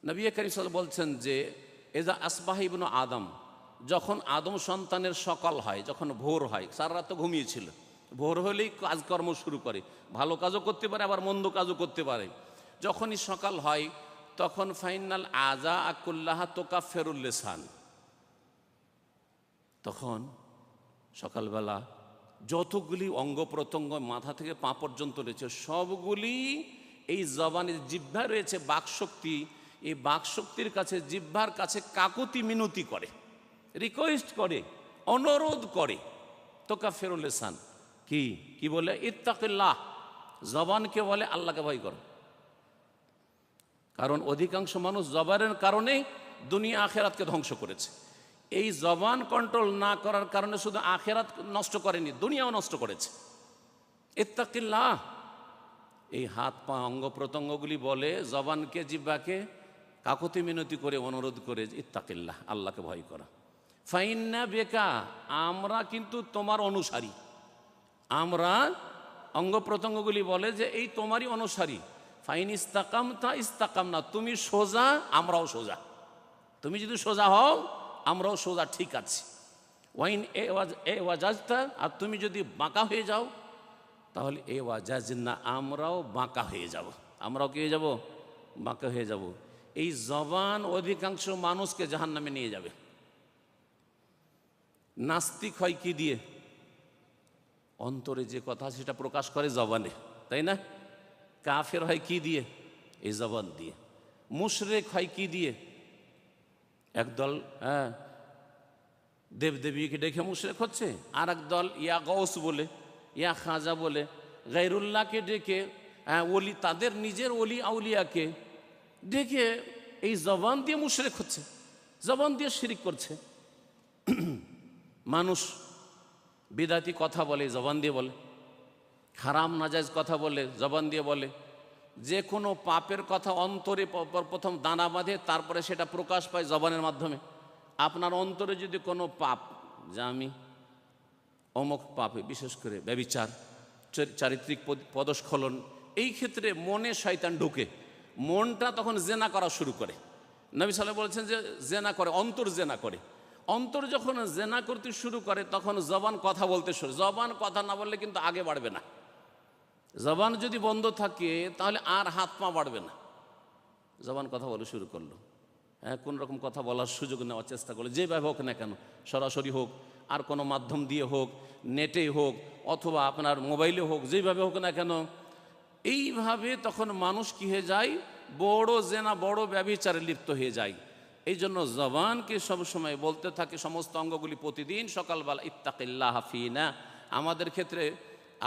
নবী করিম সাল্লাল্লাহু বলছেন যে এজা আসবাহ ইবনু আদম, যখন আদম সন্তানের সকাল হয়, যখন ভোর হয়, সারা রাত তো ঘুমিয়েছিল, ভোর হলেই কাজকর্ম শুরু করে, ভালো কাজও করতে পারে আবার মন্দ কাজও করতে পারে। যখনই সকাল হয় তখন ফাইনাল আজা আকুল্লাহা তোকাফেরুল লিসান, তখন সকালবেলা যতগুলি অঙ্গ প্রত্যঙ্গ মাথা থেকে পা পর্যন্ত রয়েছে সবগুলি এই জবানের জিহ্বা রয়েছে বাকশক্তি, এই বাকশক্তির কাছে, জিহ্বার কাছে কাকুতি মিনতি করে, রিকোয়েস্ট করে, অনুরোধ করে। তোকাফেরুল লিসান কি কি বলে? ইত্তাকিল্লাহ, জবানকে বলে আল্লাহকে ভয় করো। কারণ অধিকাংশ মানুষ জবানের কারণেই দুনিয়া আখেরাতকে ধ্বংস করেছে। এই জবান কন্ট্রোল না করার কারণে শুধু আখেরাত নষ্ট করেনি, দুনিয়াও নষ্ট করেছে। ইত্তাকিল্লাহ, এই হাত পা অঙ্গ প্রত্যঙ্গগুলি বলে জবানকে, জিহ্বাকে কাকুতি মিনতি করে, অনুরোধ করে ইত্তাকিল্লাহ, আল্লাহকে ভয় করা। ফাইন্না বেকা, আমরা কিন্তু তোমার অনুসারী, আমরা অঙ্গ প্রত্যঙ্গগুলি বলে যে এই তোমারই অনুসারী। ফাইন ইস্তাকামতা ইস্তাকামনা, তুমি সোজা আমরাও সোজা, তুমি যদি সোজা হও আমরাও সোজা, ঠিক আছে। ওয়াইন এ ওয়াজাজতা, আর তুমি যদি বাঁকা হয়ে যাও তাহলে এ ওয়াজাজনা, আমরাও বাঁকা হয়ে যাব, আমরাও কি হয়ে যাব? বাঁকা হয়ে যাব। এই জবান অধিকাংশ মানুষকে জাহান্নামে নিয়ে যাবে। নাস্তিক হয় কি দিয়ে? অন্তরে যে কথা সেটা প্রকাশ করে জবানে, তাই না? কাফের হয় কি দিয়ে? এই জবান দিয়ে। মুশরিক হয় কি দিয়ে? একদল দেবদেবীকে ডেকে মুশরিক হচ্ছে, আর একদল ইয়া গৌস বলে, ইয়া খাজা বলে, গায়রুল্লাহকে ডেকে, ওলি, তাদের নিজের ওলি আউলিয়াকে ডেকে এই জবান দিয়ে মুশরিক হচ্ছে, জবান দিয়ে শিরিক করছে। মানুষ বিদাতি কথা বলে, জবান দিয়ে বলে, হারাম নাজায়েজ কথা বলে, জবান দিয়ে বলে। যে কোনো পাপের কথা অন্তরে প্রথম দানা বাঁধে, তারপরে সেটা প্রকাশ পায় জবানের মাধ্যমে। আপনার অন্তরে যদি কোনো পাপ, যা আমি অমুক পাপে, বিশেষ করে ব্যভিচার, চারিত্রিক পদস্খলন, এই ক্ষেত্রে মনে শয়তান ঢুকে, মনটা তখন জেনা করা শুরু করে। নবী সাল্লাল্লাহু বলেছেন যে জেনা করে, অন্তর জেনা করে। অন্তর যখন জেনা করতে শুরু করে তখন জবান কথা বলতে শুরু। জবান কথা না বললে কিন্তু আগে বাড়বে না। জবান যদি বন্ধ থাকে তাহলে আর হাত পা বাড়বে না। জবান কথা বলা শুরু করলো, কোন রকম কথা বলার সুযোগ নেওয়ার চেষ্টা করলো, যেভাবে হোক না কেন, সরাসরি হোক আর কোনো মাধ্যম দিয়ে হোক, নেটে হোক অথবা আপনার মোবাইলে হোক, যেভাবে হোক না কেন, এইভাবে তখন মানুষ কি হয়ে যায়? বড় জেনা, বড় ব্যভিচারে লিপ্ত হয়ে যায়। এই জন্য জবানকে সবসময় বলতে থাকে, সমস্ত অঙ্গগুলি প্রতিদিন সকালবেলা, ইত্তাকিল্লাহ ফিনা, আমাদের ক্ষেত্রে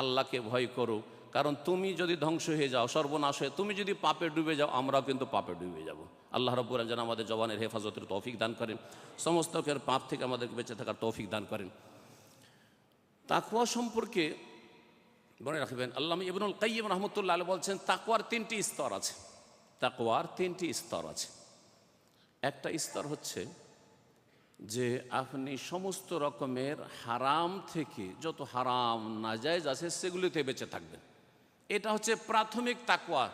আল্লাহকে ভয় করো। কারণ তুমি যদি ধ্বংস হয়ে যাও, সর্বনাশ হয়ে তুমি যদি পাপে ডুবে যাও, আমরাও কিন্তু পাপে ডুবে যাব। আল্লাহ রাব্বুল আলামিন যেন আমাদের জবানের হেফাজতের তৌফিক দান করেন, সমস্ত পাপ থেকে আমাদেরকে বেঁচে থাকার তৌফিক দান করেন। তাকওয়া সম্পর্কে মনে রাখবেন, আল্লামা ইবনুল কাইয়্যিম রাহমাতুল্লাহ আলাইহি বলছেন তাকওয়ার তিনটি স্তর আছে। তাকওয়ার তিনটি স্তর আছে। একটা স্তর হচ্ছে যে আপনি সমস্ত রকমের হারাম থেকে, যত হারাম নাজায়েজ আছে সেগুলিতে বেঁচে থাকবেন। এটা হচ্ছে প্রাথমিক তাকওয়া।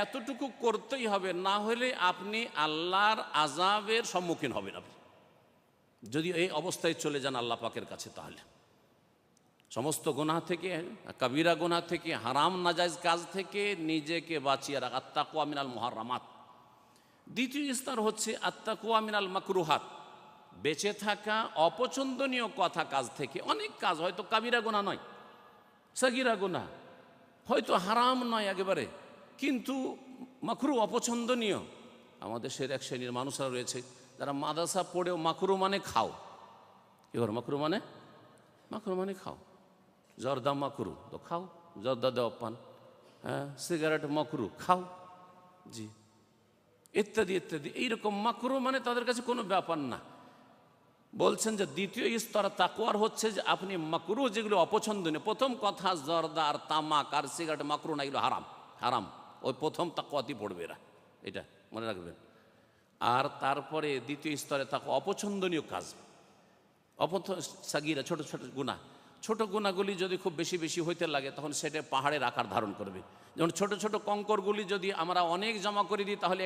এতটুকু করতেই হবে, না হলে আপনি আল্লাহর আযাবের সম্মুখীন হবেন। আপনি যদি এই অবস্থায় চলে যান আল্লাহ পাকের কাছে, তাহলে সমস্ত গুনাহ থেকে, কবিরা গুনাহ থেকে, হারাম নাজায়েজ কাজ থেকে নিজেকে বাঁচিয়ে রাখা, আত্তাকওয়া মিনাল মুহাররামাত। দ্বিতীয় স্তর হচ্ছে আত্তাকওয়া মিনাল মাকরুহাত, বেঁচে থাকা অপছন্দনীয় কথা কাজ থেকে। অনেক কাজ হয়তো কাবিরা গুনাহ নয়, সাগিরা গুনাহ, হয়তো হারাম নয় একেবারে, কিন্তু মাকরু, অপছন্দনীয়। আমাদের দেশের এক শ্রেণীর মানুষরা রয়েছে যারা মাদ্রাসা পড়েও মাকরু মানে খাও। এবার মাকরু মানে খাও, জর্দা মাকরু তো খাও, জর্দা দেওয়া পান, হ্যাঁ, সিগারেট মাকরু খাও, জি, ইত্যাদি ইত্যাদি। এইরকম মাকরু মানে তাদের কাছে কোনো ব্যাপার না। বলছেন যে দ্বিতীয় স্তর তাকওয়ার হচ্ছে যে আপনি মাকরু, যেগুলো অপছন্দনীয়, প্রথম কথা জর্দা আর তামাক আর সিগারেট মাকরু না, এগুলো হারাম, হারাম। ওই প্রথম তাকওয়াতেই পড়বে এরা, এটা মনে রাখবেন। আর তারপরে দ্বিতীয় স্তরে তাকওয়া অপছন্দনীয় কাজ, সাগিরা, ছোট ছোট গুনাহ। ছোট গুনাহগুলি যদি খুব বেশি বেশি হইতে লাগে তখন সেটা পাহাড়ের আকার ধারণ করবে। যেমন ছোট ছোট কঙ্করগুলি যদি আমরা অনেক জমা করে দিই তাহলে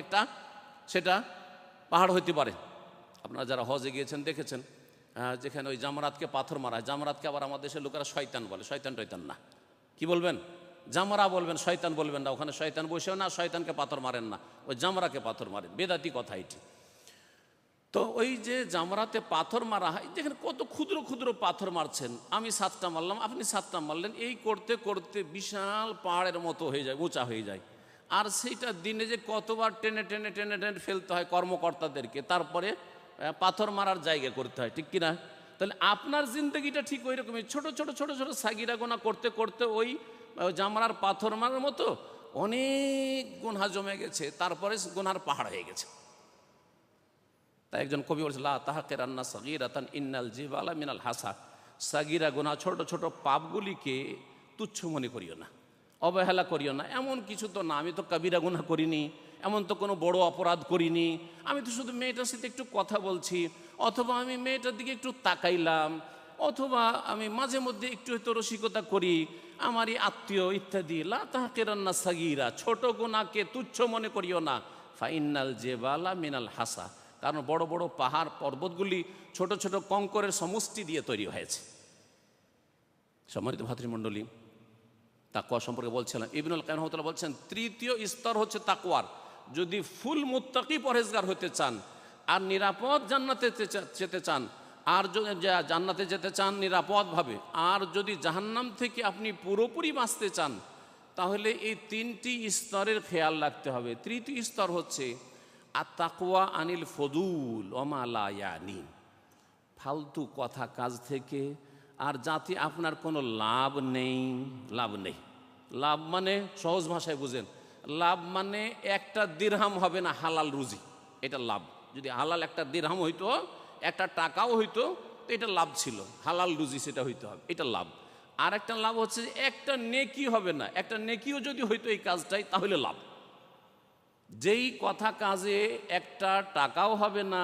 সেটা পাহাড় হইতে পারে। আপনারা যারা হজে গিয়েছেন দেখেছেন, যেখানে ওই জামরাতকে পাথর মারা হয়, জামরাতকে আবার আমাদের দেশের লোকেরা শয়তান বলে। শয়তান টয়তান না, কি বলবেন? জামরা বলবেন, শয়তান বলবেন না। ওখানে শয়তান বসেও না, শয়তানকে পাথর মারেন না, ওই জামরাকে পাথর মারেন। বেদাতি কথা এটি। তো ওই যে জামরাতে পাথর মারা হয়, যেখানে কত ক্ষুদ্র ক্ষুদ্র পাথর মারছেন, আমি 7টা মারলাম, আপনি 7টা মারলেন, এই করতে করতে বিশাল পাহাড়ের মতো হয়ে যায়, উঁচা হয়ে যায়। আর সেইটা দিনে যে কতবার টেনে টেনে টেনে টেনে ফেলতে হয় কর্মকর্তাদেরকে, তারপরে পাথর মারার জায়গা করতে হয়, ঠিক কিনা? তাহলে আপনার জিন্দগিটা ঠিক ওই রকমই, ছোট ছোট ছোট ছোট সাগিরা গোনা করতে করতে ওই জামরার পাথর মারার মতো অনেক গুনাহ জমে গেছে, তারপরে গুনার পাহাড় হয়ে গেছে। তাই একজন কবি বলছে, লা তাহকিরান্না সাগীরাতান ইন্নাল জিবালা মিনাল হাসা। সাগিরা গুনাহ, ছোট ছোট পাপগুলিকে তুচ্ছ মনে করিও না, অবহেলা করিও না। এমন কিছু তো না, আমি তো কবিরা গুনাহ করিনি, এমন তো কোনো বড় অপরাধ করিনি, আমি তো শুধু মেয়েটার সাথে একটু কথা বলছি, অথবা আমি মেয়েটার দিকে একটু তাকাইলাম, অথবা আমি মাঝে মধ্যে একটু হয়তো রসিকতা করি, আমারই আত্মীয় ইত্যাদি। লা তাহকিরান্না সাগীরা, ছোট গুনাহকে তুচ্ছ মনে করিও না। ফাইন্নাল জিবালা মিনাল হাসা, কারণ বড় বড় পাহাড় পর্বতগুলি ছোট ছোট কঙ্করের সমষ্টি দিয়ে তৈরি হয়েছে। সম্মানিত ভাতৃমণ্ডলী, তাকওয়া সম্পর্কে বলছিলাম। ইবনুল কাইয়িম রাহিমাহুল্লাহ বলছেন তৃতীয় স্তর হচ্ছে তাকওয়ার। যদি ফুল মুত্তাকি পরহেজগার হতে চান আর নিরাপদ জান্নাতে যেতে চান, আর যদি জান্নাতে যেতে চান নিরাপদভাবে, আর যদি জাহান্নাম থেকে আপনি পুরোপুরি বাঁচতে চান, তাহলে এই 3টি স্তরের খেয়াল রাখতে হবে। তৃতীয় স্তর হচ্ছে আত-তাকওয়া আনিল ফদুল ওমা লা ইয়ানি, ফালতু কথা কাজ থেকে, আর যাতে আপনার কোনো লাভ নেই। লাভ মানে সহজ ভাষায় বুঝেন, লাভ মানে একটা দিরহাম হবে না হালাল রুজি, এটা লাভ। যদি হালাল একটা দিরহাম হইতো, একটা টাকাও হইতো, তো এটা লাভ ছিল, হালাল রুজি সেটা হইতে হবে, এটা লাভ। আর একটা লাভ হচ্ছে একটা নেকি হবে না, একটা নেকিও যদি হইতো এই কাজটাই, তাহলে লাভ। যেই কথা কাজে একটা টাকাও হবে না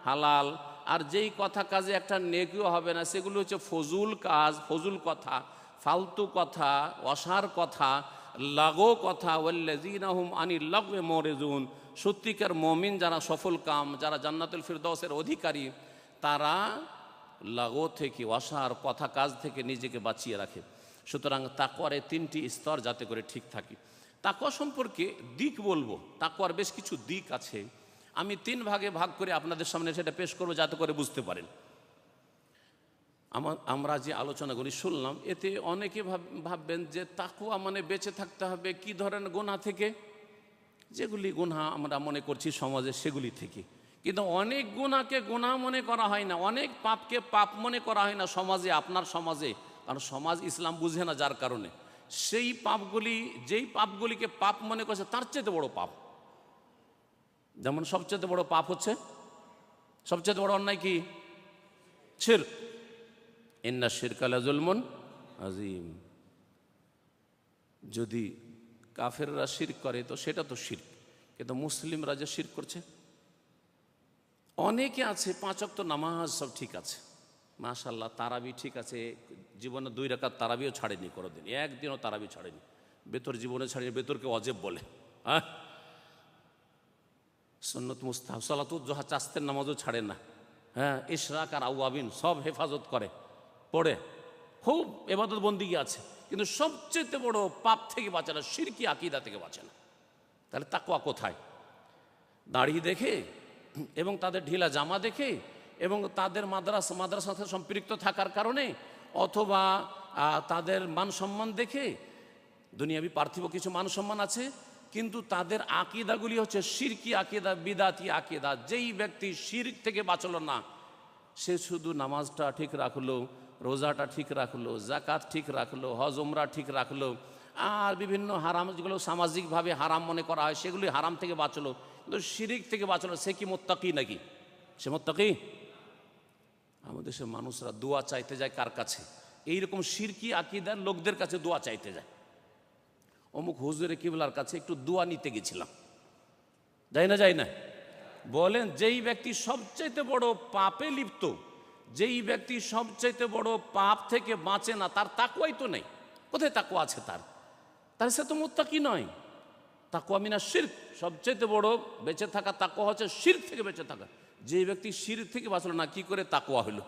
হালাল, আর যেই কথা কাজে একটা নেকিও হবে না, সেগুলো হচ্ছে ফজুল কাজ, ফজুল কথা, ফালতু কথা, অসার কথা, লাগো কথা। ওয়াল্লাযীনা হুম আনিল লাগওয়ি মুরিদুন, সত্যিকার মুমিন যারা, সফল কাম যারা, জান্নাতুল ফিরদাউসের অধিকারী, তারা লাগো থেকে, অসার কথা কাজ থেকে নিজেকে বাঁচিয়ে রাখে। সুতরাং তাকওয়ার 3টি স্তর যাতে করে ঠিক থাকে। তাকওয়া সম্পর্কে দিক বলবো, তাকওয়ার বেশ কিছু দিক আছে, আমি 3 ভাগে ভাগ করে আপনাদের সামনে সেটা পেশ করবো যাতে করে বুঝতে পারেন। আমরা যে আলোচনাগুলি শুনলাম, এতে অনেকে ভাববেন যে তাকওয়া মানে বেঁচে থাকতে হবে কি ধরনের গুনাহ থেকে, যেগুলি গুনাহ আমরা মনে করছি সমাজে সেগুলি থেকে। কিন্তু অনেক গুনাহকে গুনাহ মনে করা হয় না, অনেক পাপকে পাপ মনে করা হয় না সমাজে, আপনার সমাজে, কারণ সমাজ ইসলাম বুঝে না, যার কারণে সেই পাপগুলি, যেই পাপগুলিকে পাপ মনে করছে তার চেয়ে বড় পাপ। যেমন সবচেয়ে বড় পাপ হচ্ছে, সবচেয়ে বড় অন্যায় কি? শিরক। ইন্না শিরকা লাযুলমুন আযীম। যদি কাফেররা শিরক করে তো সেটা তো শিরক, কিন্তু মুসলিমরা যে শিরক করছে, অনেকে আছে 5 ওয়াক্ত নামাজ সব ঠিক আছে, মাশাআল্লাহ, তারাবি ঠিক আছে, জীবনে 2 রাকাত তারাবিও ছাড়েনি কোনোদিন, একদিনও তারাবি ছাড়েনি, বেতর জীবনে ছাড়েনি, বেতরকে অজেব বলে। হ্যাঁ, সুন্নত মুস্তাহাব সালাতুল জোহা চাস্তের নামাজও ছাড়ে না। হ্যাঁ, ইশরাক আর আওয়াবিন সব হেফাজত করে, পড়ে, খুব এবাদত বন্দিগি আছে, কিন্তু সবচেয়ে বড় পাপ থেকে বাঁচে না, শিরকি আকীদা থেকে বাঁচে না। তাহলে তাকওয়া কোথায়? দাড়ি দেখে এবং তাদের ঢিলা জামা দেখে এবং তাদের মাদ্রাসার সাথে সম্পৃক্ত থাকার কারণে, অথবা তাদের মান সম্মান দেখে, দুনিয়াবি পার্থিব কিছু মান সম্মান আছে, কিন্তু তাদের আকীদাগুলি হচ্ছে শিরকি আকীদা, বিদাতি আকীদা। যেই ব্যক্তি শিরক থেকে বাঁচলো না, সে শুধু নামাজটা ঠিক রাখলো, রোজাটা ঠিক রাখলো, যাকাত ঠিক রাখলো, হজ উমরা ঠিক রাখলো, আর বিভিন্ন হারাম যেগুলো সামাজিকভাবে হারাম মনে করা হয় সেগুলি হারাম থেকে বাঁচলো, কিন্তু শিরিক থেকে বাঁচলো, সে কি মুত্তাকি নাকি? সে মুত্তাকি? আমাদের দেশের মানুষরা দোয়া চাইতে যায় কার কাছে? এইরকম শিরকি আকীদার লোকদের কাছে দোয়া চাইতে যায়। অমুক হুজুরে কিবলার কাছে একটু দোয়া নিতে গেছিলাম, যাই না? বলেন, যেই ব্যক্তি সবচাইতে বড় পাপে লিপ্ত, যেই ব্যক্তি সবচাইতে বড় পাপ থেকে বাঁচে না, তার তাকওয়াই তো নেই। কোথায় তাকওয়া আছে তার? তাহলে সে তো মুত্তাকি নয়। তাকওয়া মিনাশ শিরক, সবচাইতে বড় বেঁচে থাকা তাকওয়া হচ্ছে শিরক থেকে বেঁচে থাকা। যে ব্যক্তি শিরক থেকে বাঁচলো না, কি করে তাকওয়া হলো?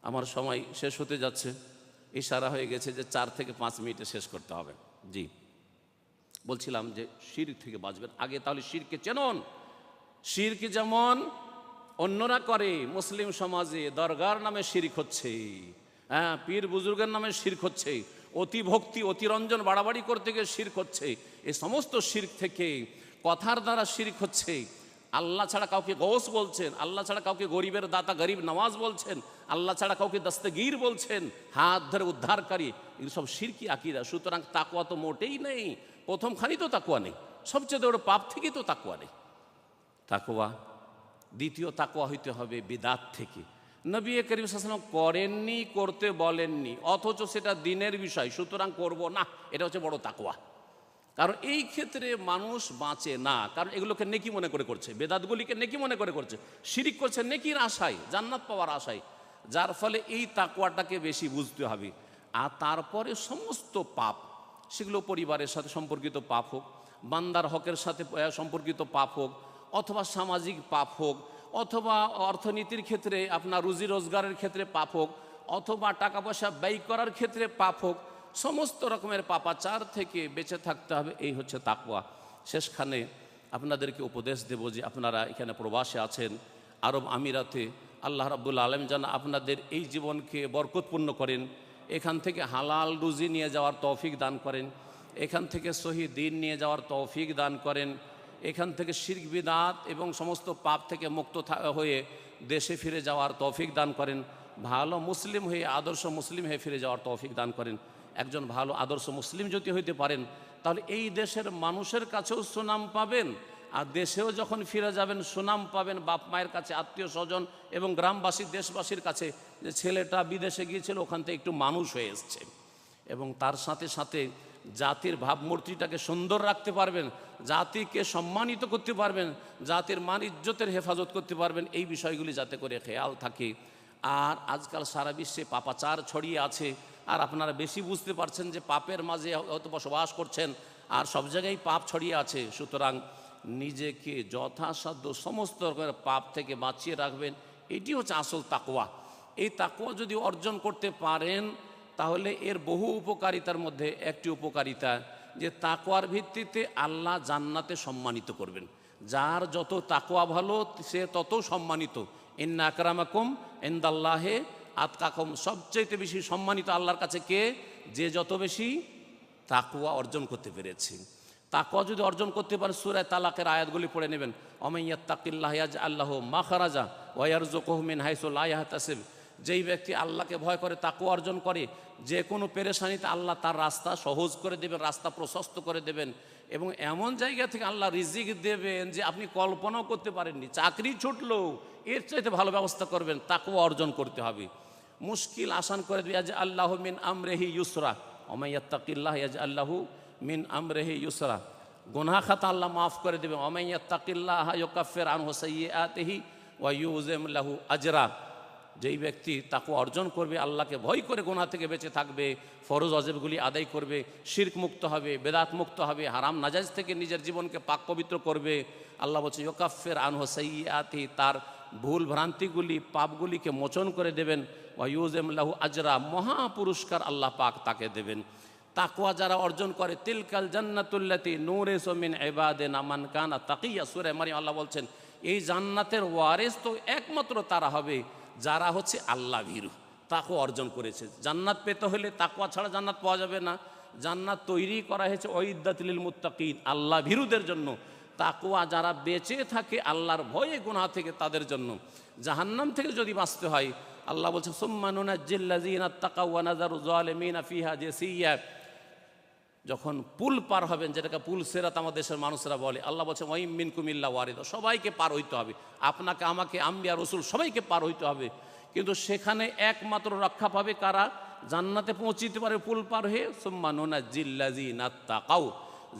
আমার সময় শেষ হতে যাচ্ছে, ইশারা হয়ে গেছে যে 4 থেকে 5 মিনিটে শেষ করতে হবে। জি, বলছিলাম যে শিরক থেকে বাঁচবেন আগে, তাহলে শিরকে চেনুন। শিরক যেমন অন্যরা করে, মুসলিম সমাজে দরগার নামে শিরক হচ্ছে, হ্যাঁ, পীর বুজুর্গের নামে শিরক হচ্ছে, অতি ভক্তি অতিরঞ্জন বাড়াবাড়ি করতে গিয়ে শিরক হচ্ছে। এই সমস্ত শিরক থেকে কথার দ্বারা শিরক হচ্ছে। আল্লাহ ছাড়া কাউকে গৌস বলছেন, আল্লাহ ছাড়া কাউকে গরিবের দাতা গরিব নওয়াজ বলছেন, আল্লাহ ছাড়া কাউকে দস্তগীর বলছেন, হাত ধরে উদ্ধারকারী, এগুলো সব শিরকি আকীদা। সুতরাং তাকওয়া তো মোটেই নেই, প্রথমখানি তো তাকওয়া নেই, সবচেয়ে বড় পাপ থেকেই তো তাকওয়া নেই। তাকওয়া, দ্বিতীয় তাকওয়া হইতে হবে বিদাত থেকে। নবী করিম সাল্লাল্লাহু আলাইহি ওয়াসাল্লাম করেননি, করতে বলেননি, অথচ সেটা দিনের বিষয়, সুতরাং করব না, এটা হচ্ছে বড় তাকওয়া। কারণ এই ক্ষেত্রে মানুষ বাঁচে না, কারণ এগুলোকে নেকি মনে করে করছে, বেদাতগুলিকে নেকি মনে করে করছে, শিরিক করছে নেকির আশায়, জান্নাত পাওয়ার আশায়, যার ফলে এই তাকওয়াটাকে বেশি বুঝতে হবে। আর তারপরে সমস্ত পাপ, সেগুলো পরিবারের সাথে সম্পর্কিত পাপ হোক, বান্দার হকের সাথে সম্পর্কিত পাপ হোক, অথবা সামাজিক পাপ হোক, অথবা অর্থনীতির ক্ষেত্রে আপনার রুজি রোজগারের ক্ষেত্রে পাপ হোক, অথবা টাকা পয়সা ব্যয় করার ক্ষেত্রে পাপ হোক, সমস্ত রকমের পাপাচার থেকে বেঁচে থাকতে হবে। এই হচ্ছে তাকওয়া। শেষখানে আপনাদেরকে উপদেশ দেব যে আপনারা এখানে প্রবাসে আছেন, আরব আমিরাতে, আল্লাহ রাব্বুল আলামিন যেন আপনাদের এই জীবনকে বরকতপূর্ণ করেন, এখান থেকে হালাল রুজি নিয়ে যাওয়ার তৌফিক দান করেন, এখান থেকে সহি দ্বীন নিয়ে যাওয়ার তৌফিক দান করেন, এখান থেকে শিরক বিদআত এবং সমস্ত পাপ থেকে মুক্ত হয়ে দেশে ফিরে যাওয়ার তৌফিক দান করেন, ভালো মুসলিম হয়ে আদর্শ মুসলিম হয়ে ফিরে যাওয়ার তৌফিক দান করেন। একজন ভালো আদর্শ মুসলিম যদি হইতে পারেন, তাহলে এই দেশের মানুষের কাছেও সুনাম পাবেন, আর দেশেও যখন ফিরে যাবেন সুনাম পাবেন বাপ মায়ের কাছে, আত্মীয় স্বজন এবং গ্রামবাসী দেশবাসীর কাছে, যে ছেলেটা বিদেশে গিয়েছিল, ওখান থেকে একটু মানুষ হয়ে এসছে। এবং তার সাথে সাথে জাতির ভাবমূর্তিটাকে সুন্দর রাখতে পারবেন, জাতিকে সম্মানিত করতে পারবেন, জাতির মান ইজ্জতের হেফাজত করতে পারবেন, এই বিষয়গুলি যাতে করে খেয়াল থাকে। আর আজকাল সারা বিশ্বে পাপাচার ছড়িয়ে আছে, আর আপনারা বেশি বুঝতে পারছেন যে পাপের মাঝে হয়তো বসবাস করছেন, আর সব জায়গায় পাপ ছড়িয়ে আছে। সুতরাং নিজেকে যথাসাধ্য সমস্ত রকমের পাপ থেকে বাঁচিয়ে রাখবেন, এটি হচ্ছে আসল তাকওয়া। এই তাকওয়া যদি অর্জন করতে পারেন, তাহলে এর বহু উপকারিতার মধ্যে একটি উপকারিতা, যে তাকওয়ার ভিত্তিতে আল্লাহ জান্নাতে সম্মানিত করবেন। যার যত তাকওয়া ভালো, সে তত সম্মানিত। ইন্না আকরামাকুম ইনদাল্লাহি আতকাকুম, সবচেয়ে বেশি সম্মানিত আল্লাহর কাছে কে? যে যত বেশি তাকওয়া অর্জন করতে পেরেছে। তাকওয়া যদি অর্জন করতে পারে, সূরা তালাকের আয়াতগুলি পড়ে নেবেন। ওমাইয়াত্তাকিল্লাহ ইয়াজআল লাহু মাখরাজা ওয়া ইয়ারযুকুহু মিন হাইসু লা ইয়াহতাসিব। যেই ব্যক্তি আল্লাহকে ভয় করে, তাকওয়া অর্জন করে, যে কোনো পেরেশানিতে আল্লাহ তার রাস্তা সহজ করে দেবেন, রাস্তা প্রশস্ত করে দেবেন, এবং এমন জায়গা থেকে আল্লাহ রিজিক দেবেন যে আপনি কল্পনাও করতে পারেননি। চাকরি ছুটলো, এর চাইতে ভালো ব্যবস্থা করবেন। তাকওয়া অর্জন করতে হবে। মুশকিল আসান করে দেবে, ইয়াজআল লাহু মিন আমরিহি ইউসরা, ওমাইয়াত্তাকিল্লাহ ইয়াজআল লাহু মিন আমরিহি ইউসরা। গুনাহ খাতা আল্লাহ মাফ করে দেবেন। ওমাইয়াত্তাকিল্লাহ ইউকাফির আনহু সাইয়্যাতিহি ওয়া ইউজিম লাহু আজরা, যেই ব্যক্তি তাকওয়া অর্জন করবে, আল্লাহকে ভয় করে গুনাহ থেকে বেঁচে থাকবে, ফরজ ওয়াজিবগুলি আদায় করবে, শিরক মুক্ত হবে, বেদাত মুক্ত হবে, হারাম নাজাইজ থেকে নিজের জীবনকে পাক পবিত্র করবে, আল্লাহ বলছে ইউকাফির আনহু সাইয়্যাতি, তার ভুল ভ্রান্তিগুলি পাপগুলিকে মোচন করে দেবেন, ওয়া ইউজিম লাহু আজরা, মহা পুরস্কার আল্লাহ পাক তাকে দেবেন। তাকওয়া যারা অর্জন করে, তিলকাল জান্নাতুল্লাতি নূরিসু মিন ইবাদিনা মান কানা তাকিয়া, সূরা মারিয়াম আল্লাহ বলছেন এই জান্নাতের ওয়ারিস তো একমাত্র তারা হবে যারা হচ্ছে আল্লাহ ভীরু, তাকওয়া অর্জন করেছে। জান্নাত পেতে হলে তাকওয়া ছাড়া জান্নাত পাওয়া যাবে না। জান্নাত তৈরি করা হয়েছে ওয়াইদ্দাতুল লিল মুত্তাকিন, আল্লাহ ভীরুদের জন্য। তাকওয়া যারা বেঁচে থাকে আল্লাহর ভয়ে গুনাহ থেকে, তাদের জন্য। জাহান্নাম থেকে যদি বাঁচতে হয়, আল্লাহ বলছে সুম্মা নুনাজ্জিল্লাযিনা তাকাউ ওয়া নাযারু যালিমিনা ফিহা জাসিয়া, যখন পুল পার হবেন, যেটাকে পুল সিরাত আমাদের দেশের মানুষরা বলে, আল্লাহ বলছে ওয়াইম মিনকুম ইল্লা ওয়ারিদুহা, সবাইকে পার হইতে হবে, আপনাকে আমাকে আম্বিয়া রসুল সবাইকে পার হইতে হবে। কিন্তু সেখানে একমাত্র রক্ষা পাবে কারা? জান্নাতে পৌঁছিতে পারে পুল পার হয়ে। সুম্মা নুনাজ্জিল্লাযিনা তাকাউ,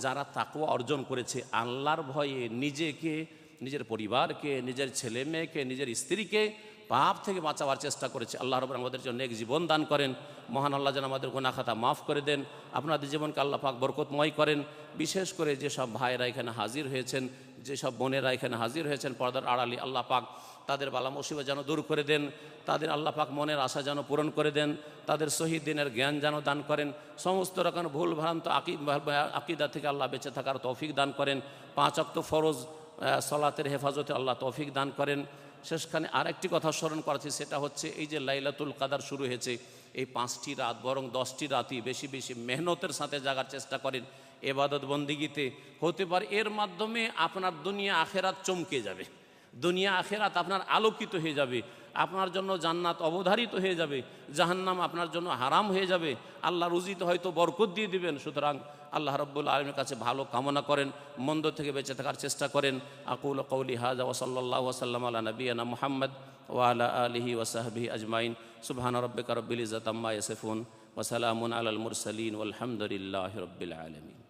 যারা তাকওয়া অর্জন করেছে, আল্লাহর ভয়ে নিজেকে, নিজের পরিবারকে, নিজের ছেলে মেয়েকে, নিজের স্ত্রীকে পাপ থেকে বাঁচাবার চেষ্টা করেছে। আল্লাহ রাব্বুল আমাদের জন্য নেক জীবন দান করেন। মহান আল্লাহ যেন আমাদের গুনাহ খাতা মাফ করে দেন, আপনাদের জীবনকে আল্লাহ পাক বরকতময় করেন। বিশেষ করে যেসব ভাইয়েরা এখানে হাজির হয়েছেন, যেসব বোনেরা এখানে হাজির হয়েছেন পর্দার আড়ালে, আল্লাহ পাক তাদের বালা মুসিবত যেন দূর করে দেন, তাদের আল্লাহ পাক মনের আশা যেন পূরণ করে দেন, তাদের শহীদ দিনের জ্ঞান যেন দান করেন, সমস্ত রকম ভুল ভ্রান্ত আকিদা থেকে আল্লাহ বেঁচে থাকার তৌফিক দান করেন, 5 ওয়াক্ত ফরজ সলাতের হেফাজতে আল্লাহ তৌফিক দান করেন। শেষখানে আরেকটি কথা স্মরণ করেছি, সেটা হচ্ছে এই যে লাইলাতুল কাদার শুরু হয়েছে, এই 5টি রাত বরং 10টি রাতই বেশি বেশি মেহনতের সাথে জাগার চেষ্টা করেন এবাদত বন্দিগিতে। হতে পারে এর মাধ্যমে আপনার দুনিয়া আখেরাত চমকে যাবে, দুনিয়া আখেরাত আপনার আলোকিত হয়ে যাবে, আপনার জন্য জান্নাত অবধারিত হয়ে যাবে, জাহান্নাম আপনার জন্য হারাম হয়ে যাবে, আল্লাহ রুজিতে হয়তো বরকত দিয়ে দিবেন। সুতরাং আল্লাহ রাব্বুল আলামিনের কাছে ভালো কামনা করেন, মন্দ থেকে বেঁচে থাকার চেষ্টা করেন। আকুলু কওলি হাযা ওয়া সাল্লাল্লাহু ওয়া সাল্লাম আলা নবিয়িনা মুহাম্মদ ওয়া আলা আলিহি ওয়া সাহবিহি আজমাইন। সুবহানা রাব্বিকা রাব্বিল ইজ্জাতি আম্মা ইয়াসিফুন ওয়া সালামুন আলাল মুরসালিন ওয়াল হামদুলিল্লাহি রাব্বিল আলামিন।